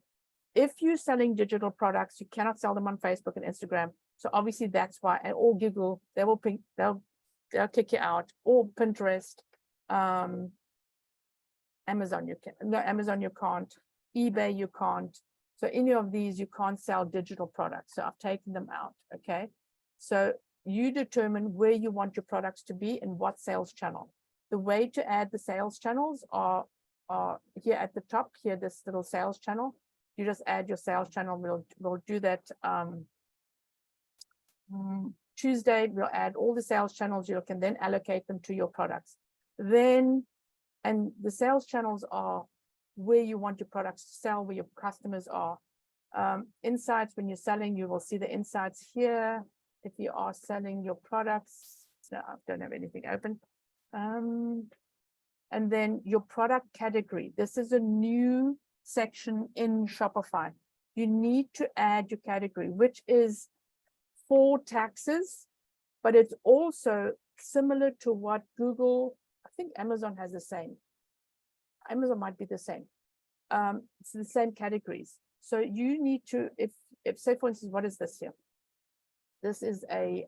If you're selling digital products, you cannot sell them on Facebook and Instagram. So obviously that's why, and or Google, they'll kick you out, or Pinterest, Amazon, Amazon you can't, eBay you can't. So any of these you can't sell digital products. So I've taken them out. Okay. So you determine where you want your products to be and what sales channel. The way to add the sales channels are here at the top here, this little sales channel. You just add your sales channel. We'll do that Tuesday. We'll add all the sales channels. You can then allocate them to your products. Then, and the sales channels are where you want your products to sell, where your customers are. Insights, when you're selling, you will see the insights here. If you are selling your products, no, I don't have anything open. And then your product category. This is a new section in Shopify. You need to add your category, which is for taxes, but it's also similar to what Google, I think Amazon has the same. Amazon might be the same. It's the same categories. So you need to, if say for instance, what is this here? This is a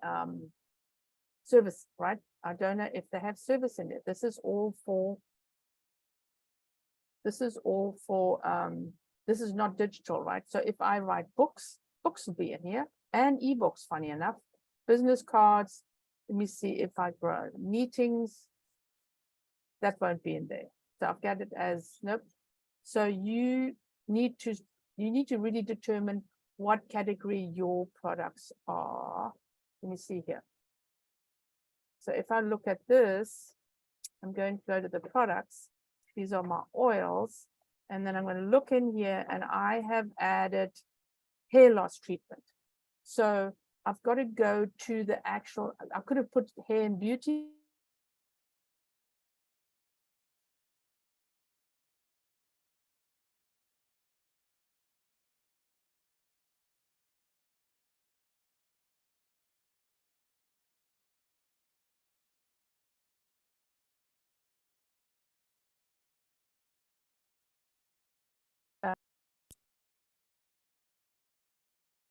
service, right? I don't know if they have service in it. This is all for, this is not digital, right? So if I write books, books will be in here, and ebooks, funny enough. Business cards, let me see if I grow. Meetings, that won't be in there. So I've got it as, nope. So you need to really determine what category your products are. Let me see here. So if I look at this, I'm going to go to the products. These are my oils. And then I'm going to look in here, and I have added hair loss treatment. So I've got to go to the actual, I could have put hair and beauty.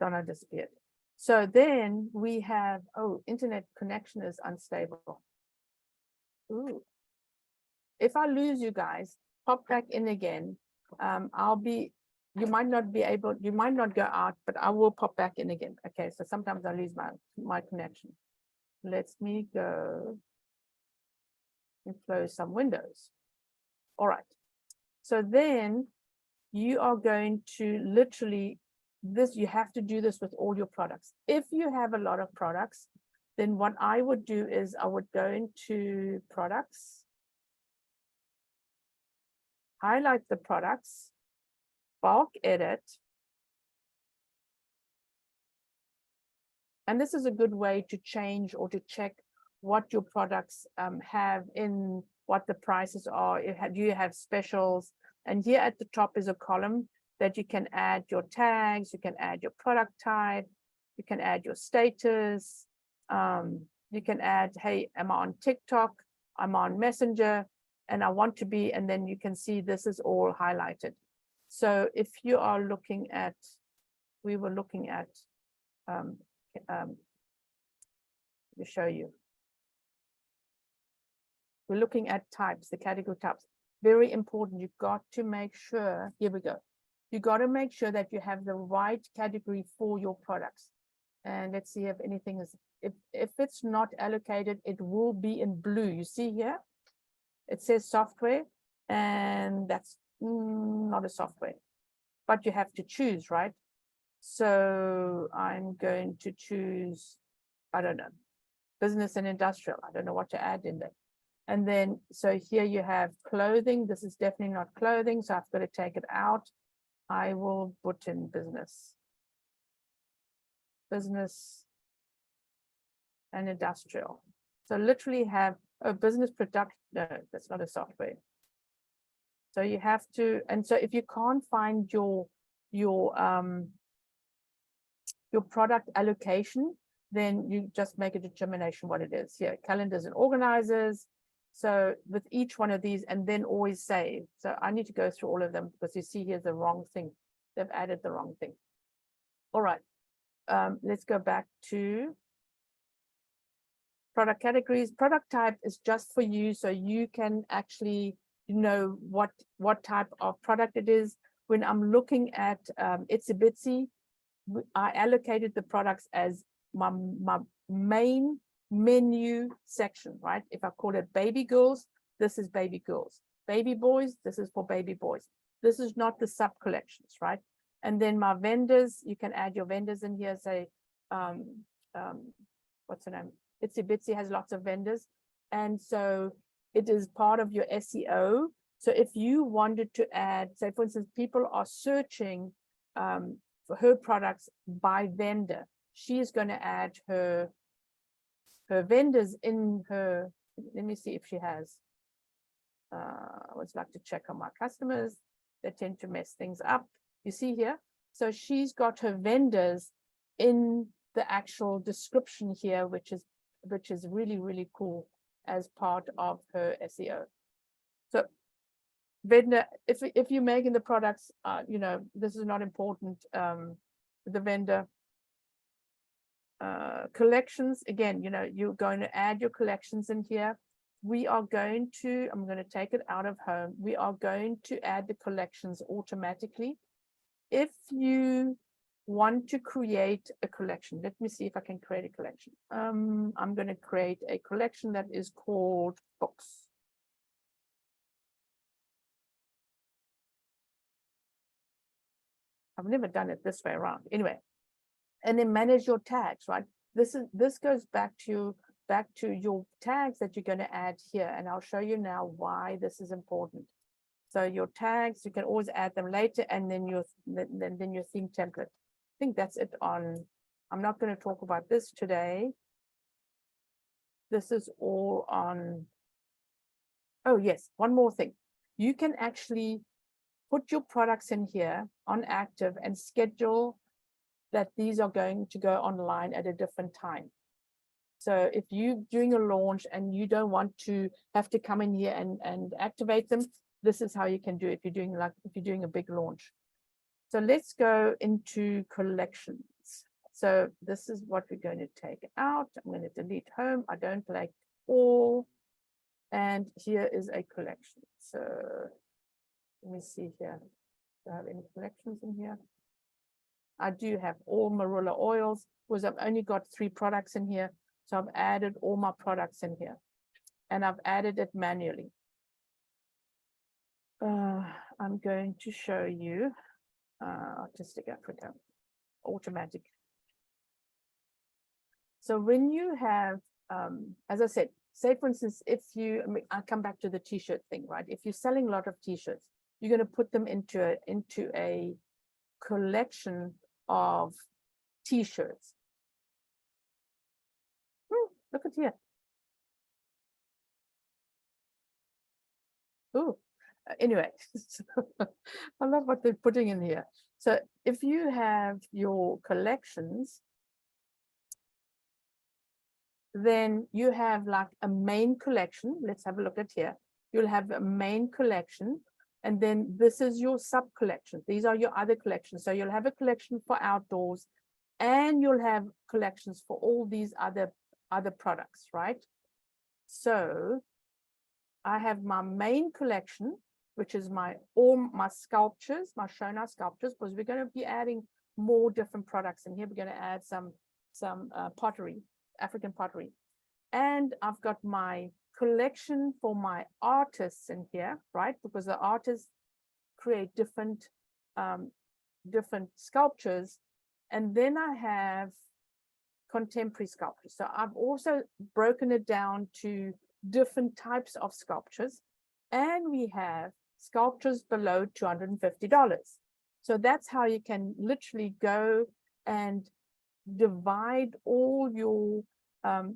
Donna disappeared. So then we have, oh, internet connection is unstable. Ooh. If I lose you guys, pop back in again. You might not be able, you might not go out, but I will pop back in again. Okay, so sometimes I lose my connection. Let me go and close some windows. All right. So then you are going to literally, you have to do this with all your products. If you have a lot of products, then what I would do is I would go into products, highlight the products, bulk edit. And this is a good way to change or to check what your products have in, what the prices are. Do you have specials? And here at the top is a column that you can add your tags, you can add your product type, you can add your status, you can add, hey, I'm on TikTok, I'm on Messenger, and I want to be, and then you can see this is all highlighted. So if you are looking at, we were looking at, let me show you. We're looking at types, the category types. Very important. You've got to make sure, here we go. You got to make sure that you have the right category for your products. And let's see if anything is, if it's not allocated, it will be in blue. You see here, it says software, and that's not a software, but you have to choose, right? So I'm going to choose, I don't know, business and industrial. I don't know what to add in there. And then, so here you have clothing. This is definitely not clothing, so I've got to take it out. I will put in business and industrial. So literally have a business product. No, that's not a software. So you have to, and so if you can't find your product allocation, then you just make a determination what it is. Here, calendars and organizers. So with each one of these, and then always save. So I need to go through all of them because you see here's the wrong thing. They've added the wrong thing. All right, let's go back to product categories. Product type is just for you, so you can actually know what type of product it is. When I'm looking at Itsy Bitsy, I allocated the products as my main menu section, right? If I call it baby girls, this is baby girls. Baby boys, this is for baby boys. This is not the sub collections, right? And then my vendors, you can add your vendors in here. Say, what's the name? Itsy Bitsy has lots of vendors, and so it is part of your SEO. So if you wanted to add, say for instance, people are searching for her products by vendor, she is going to add her vendors in her. Let me see if she has. I always like to check on my customers. They tend to mess things up. You see here, so she's got her vendors in the actual description here, which is really, really cool as part of her SEO. So vendor, if you're making the products, you know, this is not important. The vendor collections, again, you know, you're going to add your collections in here. We are going to, I'm going to take it out of home. We are going to add the collections automatically. If you want to create a collection, let me see if I can create a collection. I'm going to create a collection that is called books. I've never done it this way around. Anyway, and then manage your tags, right? This goes back to your tags that you're going to add here, and I'll show you now why this is important. So your tags, you can always add them later, and then your theme template. I think that's it on. I'm not going to talk about this today. This is all on. Oh yes, one more thing. You can actually put your products in here on active and schedule that these are going to go online at a different time. So if you're doing a launch and you don't want to have to come in here and activate them, this is how you can do it if you're doing a big launch. So let's go into collections. So this is what we're going to take out. I'm going to delete home. I don't like all. And here is a collection. So let me see here. Do I have any collections in here? I do have all marula oils because I've only got 3 products in here. So I've added all my products in here and I've added it manually. I'm going to show you Artistic Africa, automatic. So when you have, as I said, say for instance, if you, I come back to the t-shirt thing, right? If you're selling a lot of t-shirts, you're going to put them into a collection of t-shirts. Look at here. Ooh, Anyway, I love what they're putting in here. So if you have your collections, then you have like a main collection. Let's have a look at here. You'll have a main collection, and then this is your sub collection. These are your other collections. So you'll have a collection for outdoors, and you'll have collections for all these other products, right? So I have my main collection, which is all my sculptures, my Shona sculptures, because we're going to be adding more different products in here. We're going to add some pottery, African pottery. And I've got my collection for my artists in here, right? Because the artists create different sculptures. And then I have contemporary sculptures. So I've also broken it down to different types of sculptures. And we have sculptures below $250. So that's how you can literally go and divide all your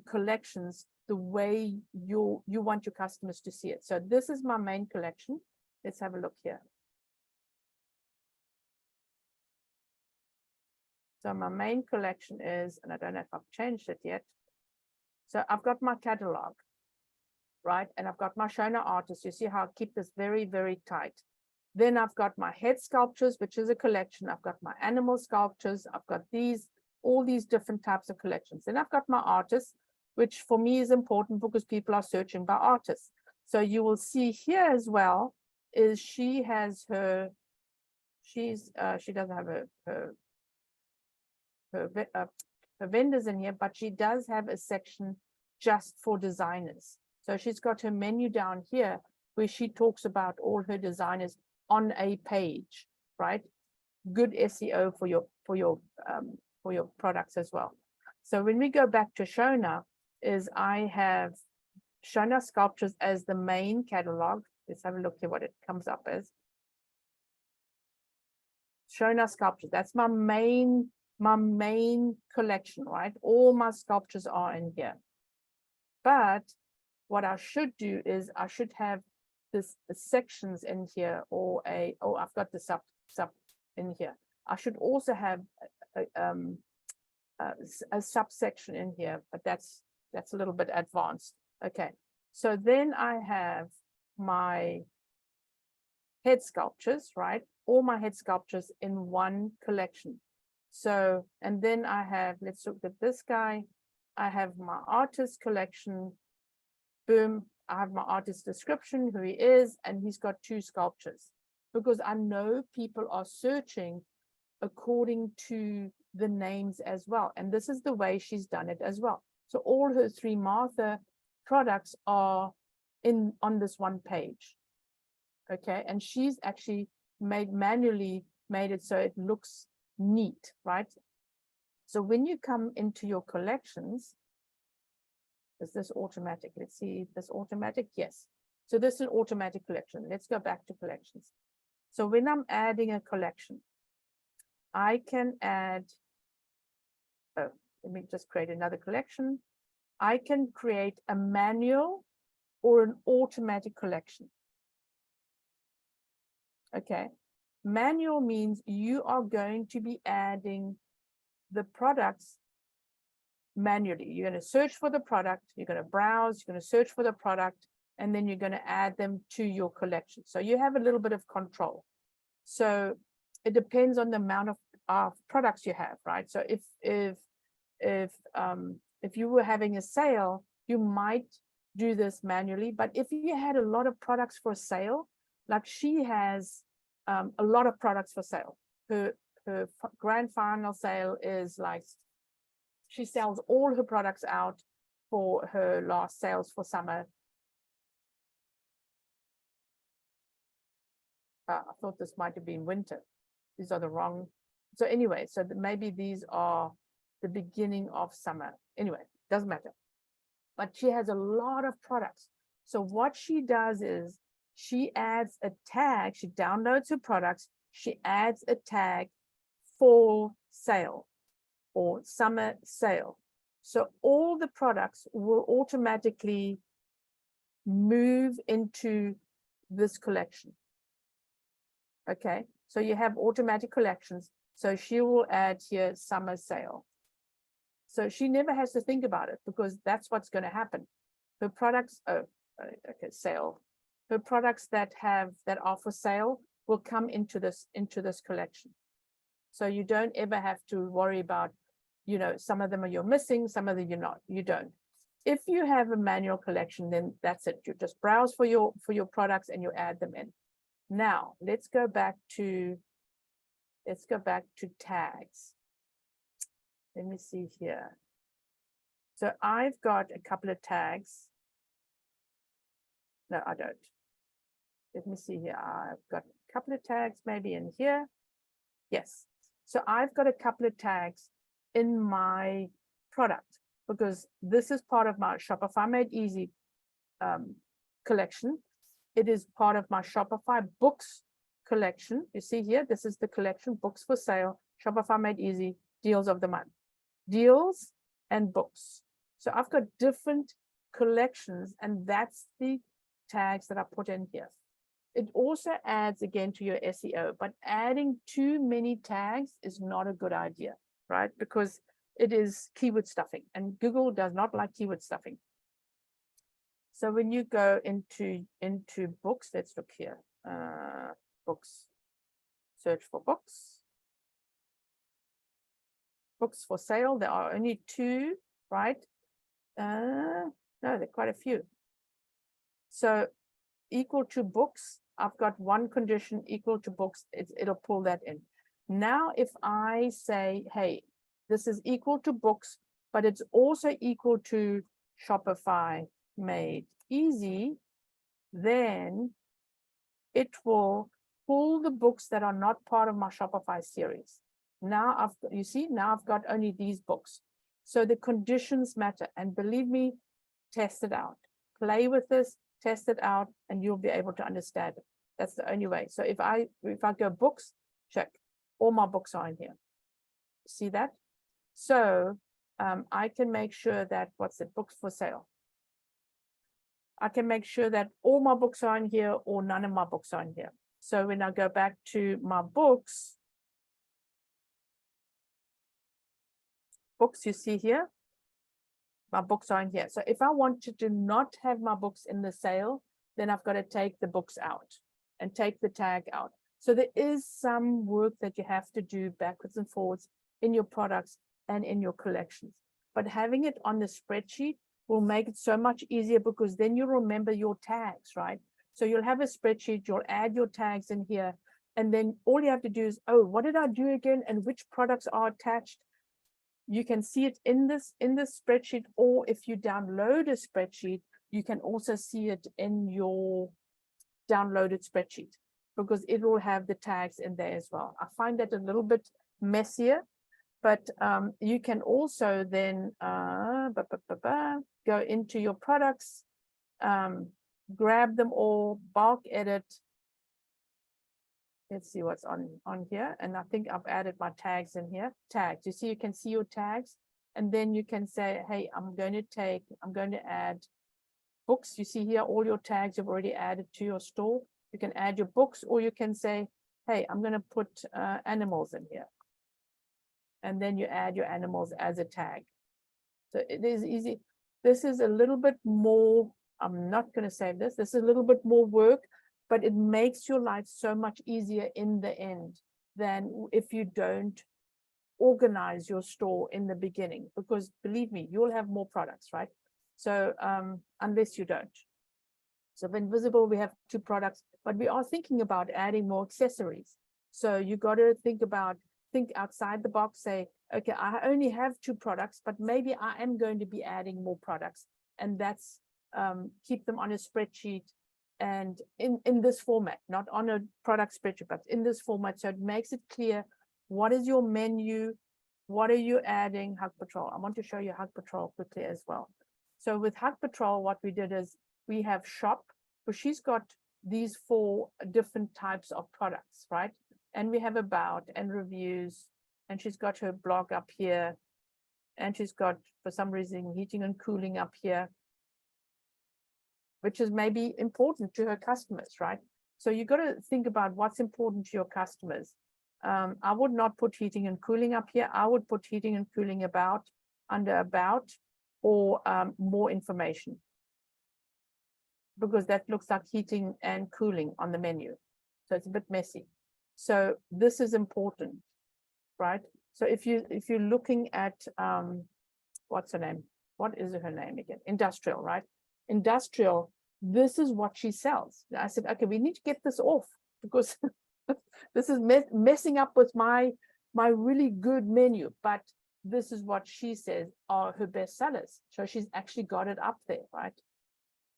collections the way you want your customers to see it. So this is my main collection. Let's have a look here. So my main collection is, and I don't know if I've changed it yet. So I've got my catalog, right? And I've got my Shona artists. You see how I keep this very, very tight. Then I've got my head sculptures, which is a collection. I've got my animal sculptures. I've got all these different types of collections. Then I've got my artists, which for me is important because people are searching by artists. So you will see here as well is she has her, she doesn't have her vendors in here, but she does have a section just for designers. So she's got her menu down here where she talks about all her designers on a page, right? Good SEO for your products as well. So when we go back to Shona, I have Shona sculptures as the main catalog. Let's have a look here what it comes up as. Shona sculptures, that's my main collection, right? All my sculptures are in here. But what I should do is I should have this sections in here, or I've got the sub in here. I should also have a subsection in here, but that's a little bit advanced. Okay, so then I have my head sculptures, right? All my head sculptures in one collection. So, and then I have, let's look at this guy. I have my artist collection. Boom, I have my artist description, who he is, and he's got 2 sculptures. Because I know people are searching according to the names as well. And this is the way she's done it as well. So all her 3 Martha products are on this one page. Okay, and she's actually manually made it so it looks neat, right? So when you come into your collections, is this automatic? Let's see, this automatic, yes. So this is an automatic collection. Let's go back to collections. So when I'm adding a collection, I can add, let me just create another collection. I can create a manual or an automatic collection. Okay, manual means you are going to be adding the products manually. You're going to search for the product, you're going to browse, you're going to search for the product, and then you're going to add them to your collection. So you have a little bit of control. So it depends on the amount of products you have, right? So if you were having a sale, you might do this manually. But if you had a lot of products for sale, like she has a lot of products for sale. Her grand final sale is like, she sells all her products out for her last sales for summer. I thought this might have been winter. These are the wrong. So anyway, so maybe these are the beginning of summer. Anyway, doesn't matter. But she has a lot of products. So what she does is she adds a tag. She downloads her products. She adds a tag for sale or summer sale. So all the products will automatically move into this collection. Okay, so you have automatic collections. So she will add here summer sale. So she never has to think about it because that's what's going to happen. Her products, okay, sale. Her products that are for sale will come into this collection. So you don't ever have to worry about, some of them you're missing, some of them you're not. You don't. If you have a manual collection, then that's it. You just browse for your products and you add them in. Now let's go back to tags. Let me see here. So I've got a couple of tags. No, I don't. Let me see here. I've got a couple of tags maybe in here. Yes. So I've got a couple of tags in my product because this is part of my Shopify Made Easy collection. It is part of my Shopify Books collection. You see here, this is the collection, Books for Sale, Shopify Made Easy, Deals of the Month. Deals and books. So I've got different collections, and that's the tags that I put in here. It also adds again to your SEO, but adding too many tags is not a good idea, right? Because it is keyword stuffing, and Google does not like keyword stuffing. So when you go into books, let's look here, books, search for books. Books for sale, there are only 2, right? No, there are quite a few. So equal to books, I've got one condition equal to books, it'll pull that in. Now, if I say, hey, this is equal to books, but it's also equal to Shopify Made Easy, then it will pull the books that are not part of my Shopify series. Now I've got only these books. So the conditions matter, and believe me, test it out. Play with this, test it out, and you'll be able to understand it. That's the only way. So if I go books, check, all my books are in here. See that? So I can make sure that, books for sale. I can make sure that all my books are in here or none of my books are in here. So when I go back to my books, you see here, my books are in here. So if I wanted to not have my books in the sale, then I've got to take the books out and take the tag out. So there is some work that you have to do backwards and forwards in your products and in your collections. But having it on the spreadsheet will make it so much easier because then you remember your tags, right? So you'll have a spreadsheet, you'll add your tags in here, and then all you have to do is, oh, what did I do again? And which products are attached? You can see it in this spreadsheet, or if you download a spreadsheet, you can also see it in your downloaded spreadsheet because it will have the tags in there as well. I find that a little bit messier, but you can also then go into your products, grab them all, bulk edit. Let's see what's on here. And I think I've added my tags in here. Tags, you see, you can see your tags. And then you can say, hey, I'm going to add books. You see here, all your tags you've already added to your store. You can add your books, or you can say, hey, I'm going to put animals in here. And then you add your animals as a tag. So it is easy. This is a little bit more, I'm not going to save this. This is a little bit more work, but it makes your life so much easier in the end than if you don't organize your store in the beginning, because believe me, you'll have more products, right? So unless you don't. So for Invisible, we have 2 products, but we are thinking about adding more accessories. So you got to think outside the box, say, okay, I only have 2 products, but maybe I am going to be adding more products. And that's keep them on a spreadsheet and in this format, not on a product spreadsheet, but in this format. So it makes it clear, what is your menu? What are you adding? Hug Patrol. I want to show you Hug Patrol quickly as well. So with Hug Patrol, what we did is we have shop, so she's got these 4 different types of products, right? And we have about and reviews, and she's got her blog up here, and she's got, for some reason, heating and cooling up here. which is maybe important to her customers, right? So you got to think about what's important to your customers. I would not put heating and cooling up here. I would put heating and cooling under about, or more information, because that looks like heating and cooling on the menu. So it's a bit messy. So this is important, right? So if you're looking at what's her name? What is her name again? Industrial, right? Industrial, this is what she sells. I said, okay, we need to get this off, because this is messing up with my really good menu. But this is what she says are her best sellers. So she's actually got it up there, right?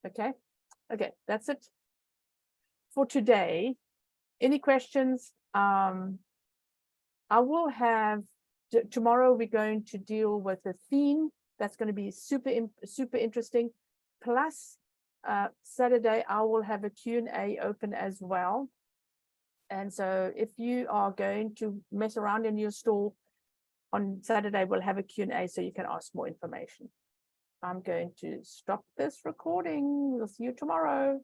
Okay. Okay, that's it for today. Any questions? I will have tomorrow, we're going to deal with a theme that's going to be super interesting. Plus, Saturday, I will have a Q&A open as well. And so if you are going to mess around in your store on Saturday, we'll have a Q&A so you can ask more information. I'm going to stop this recording. We'll see you tomorrow.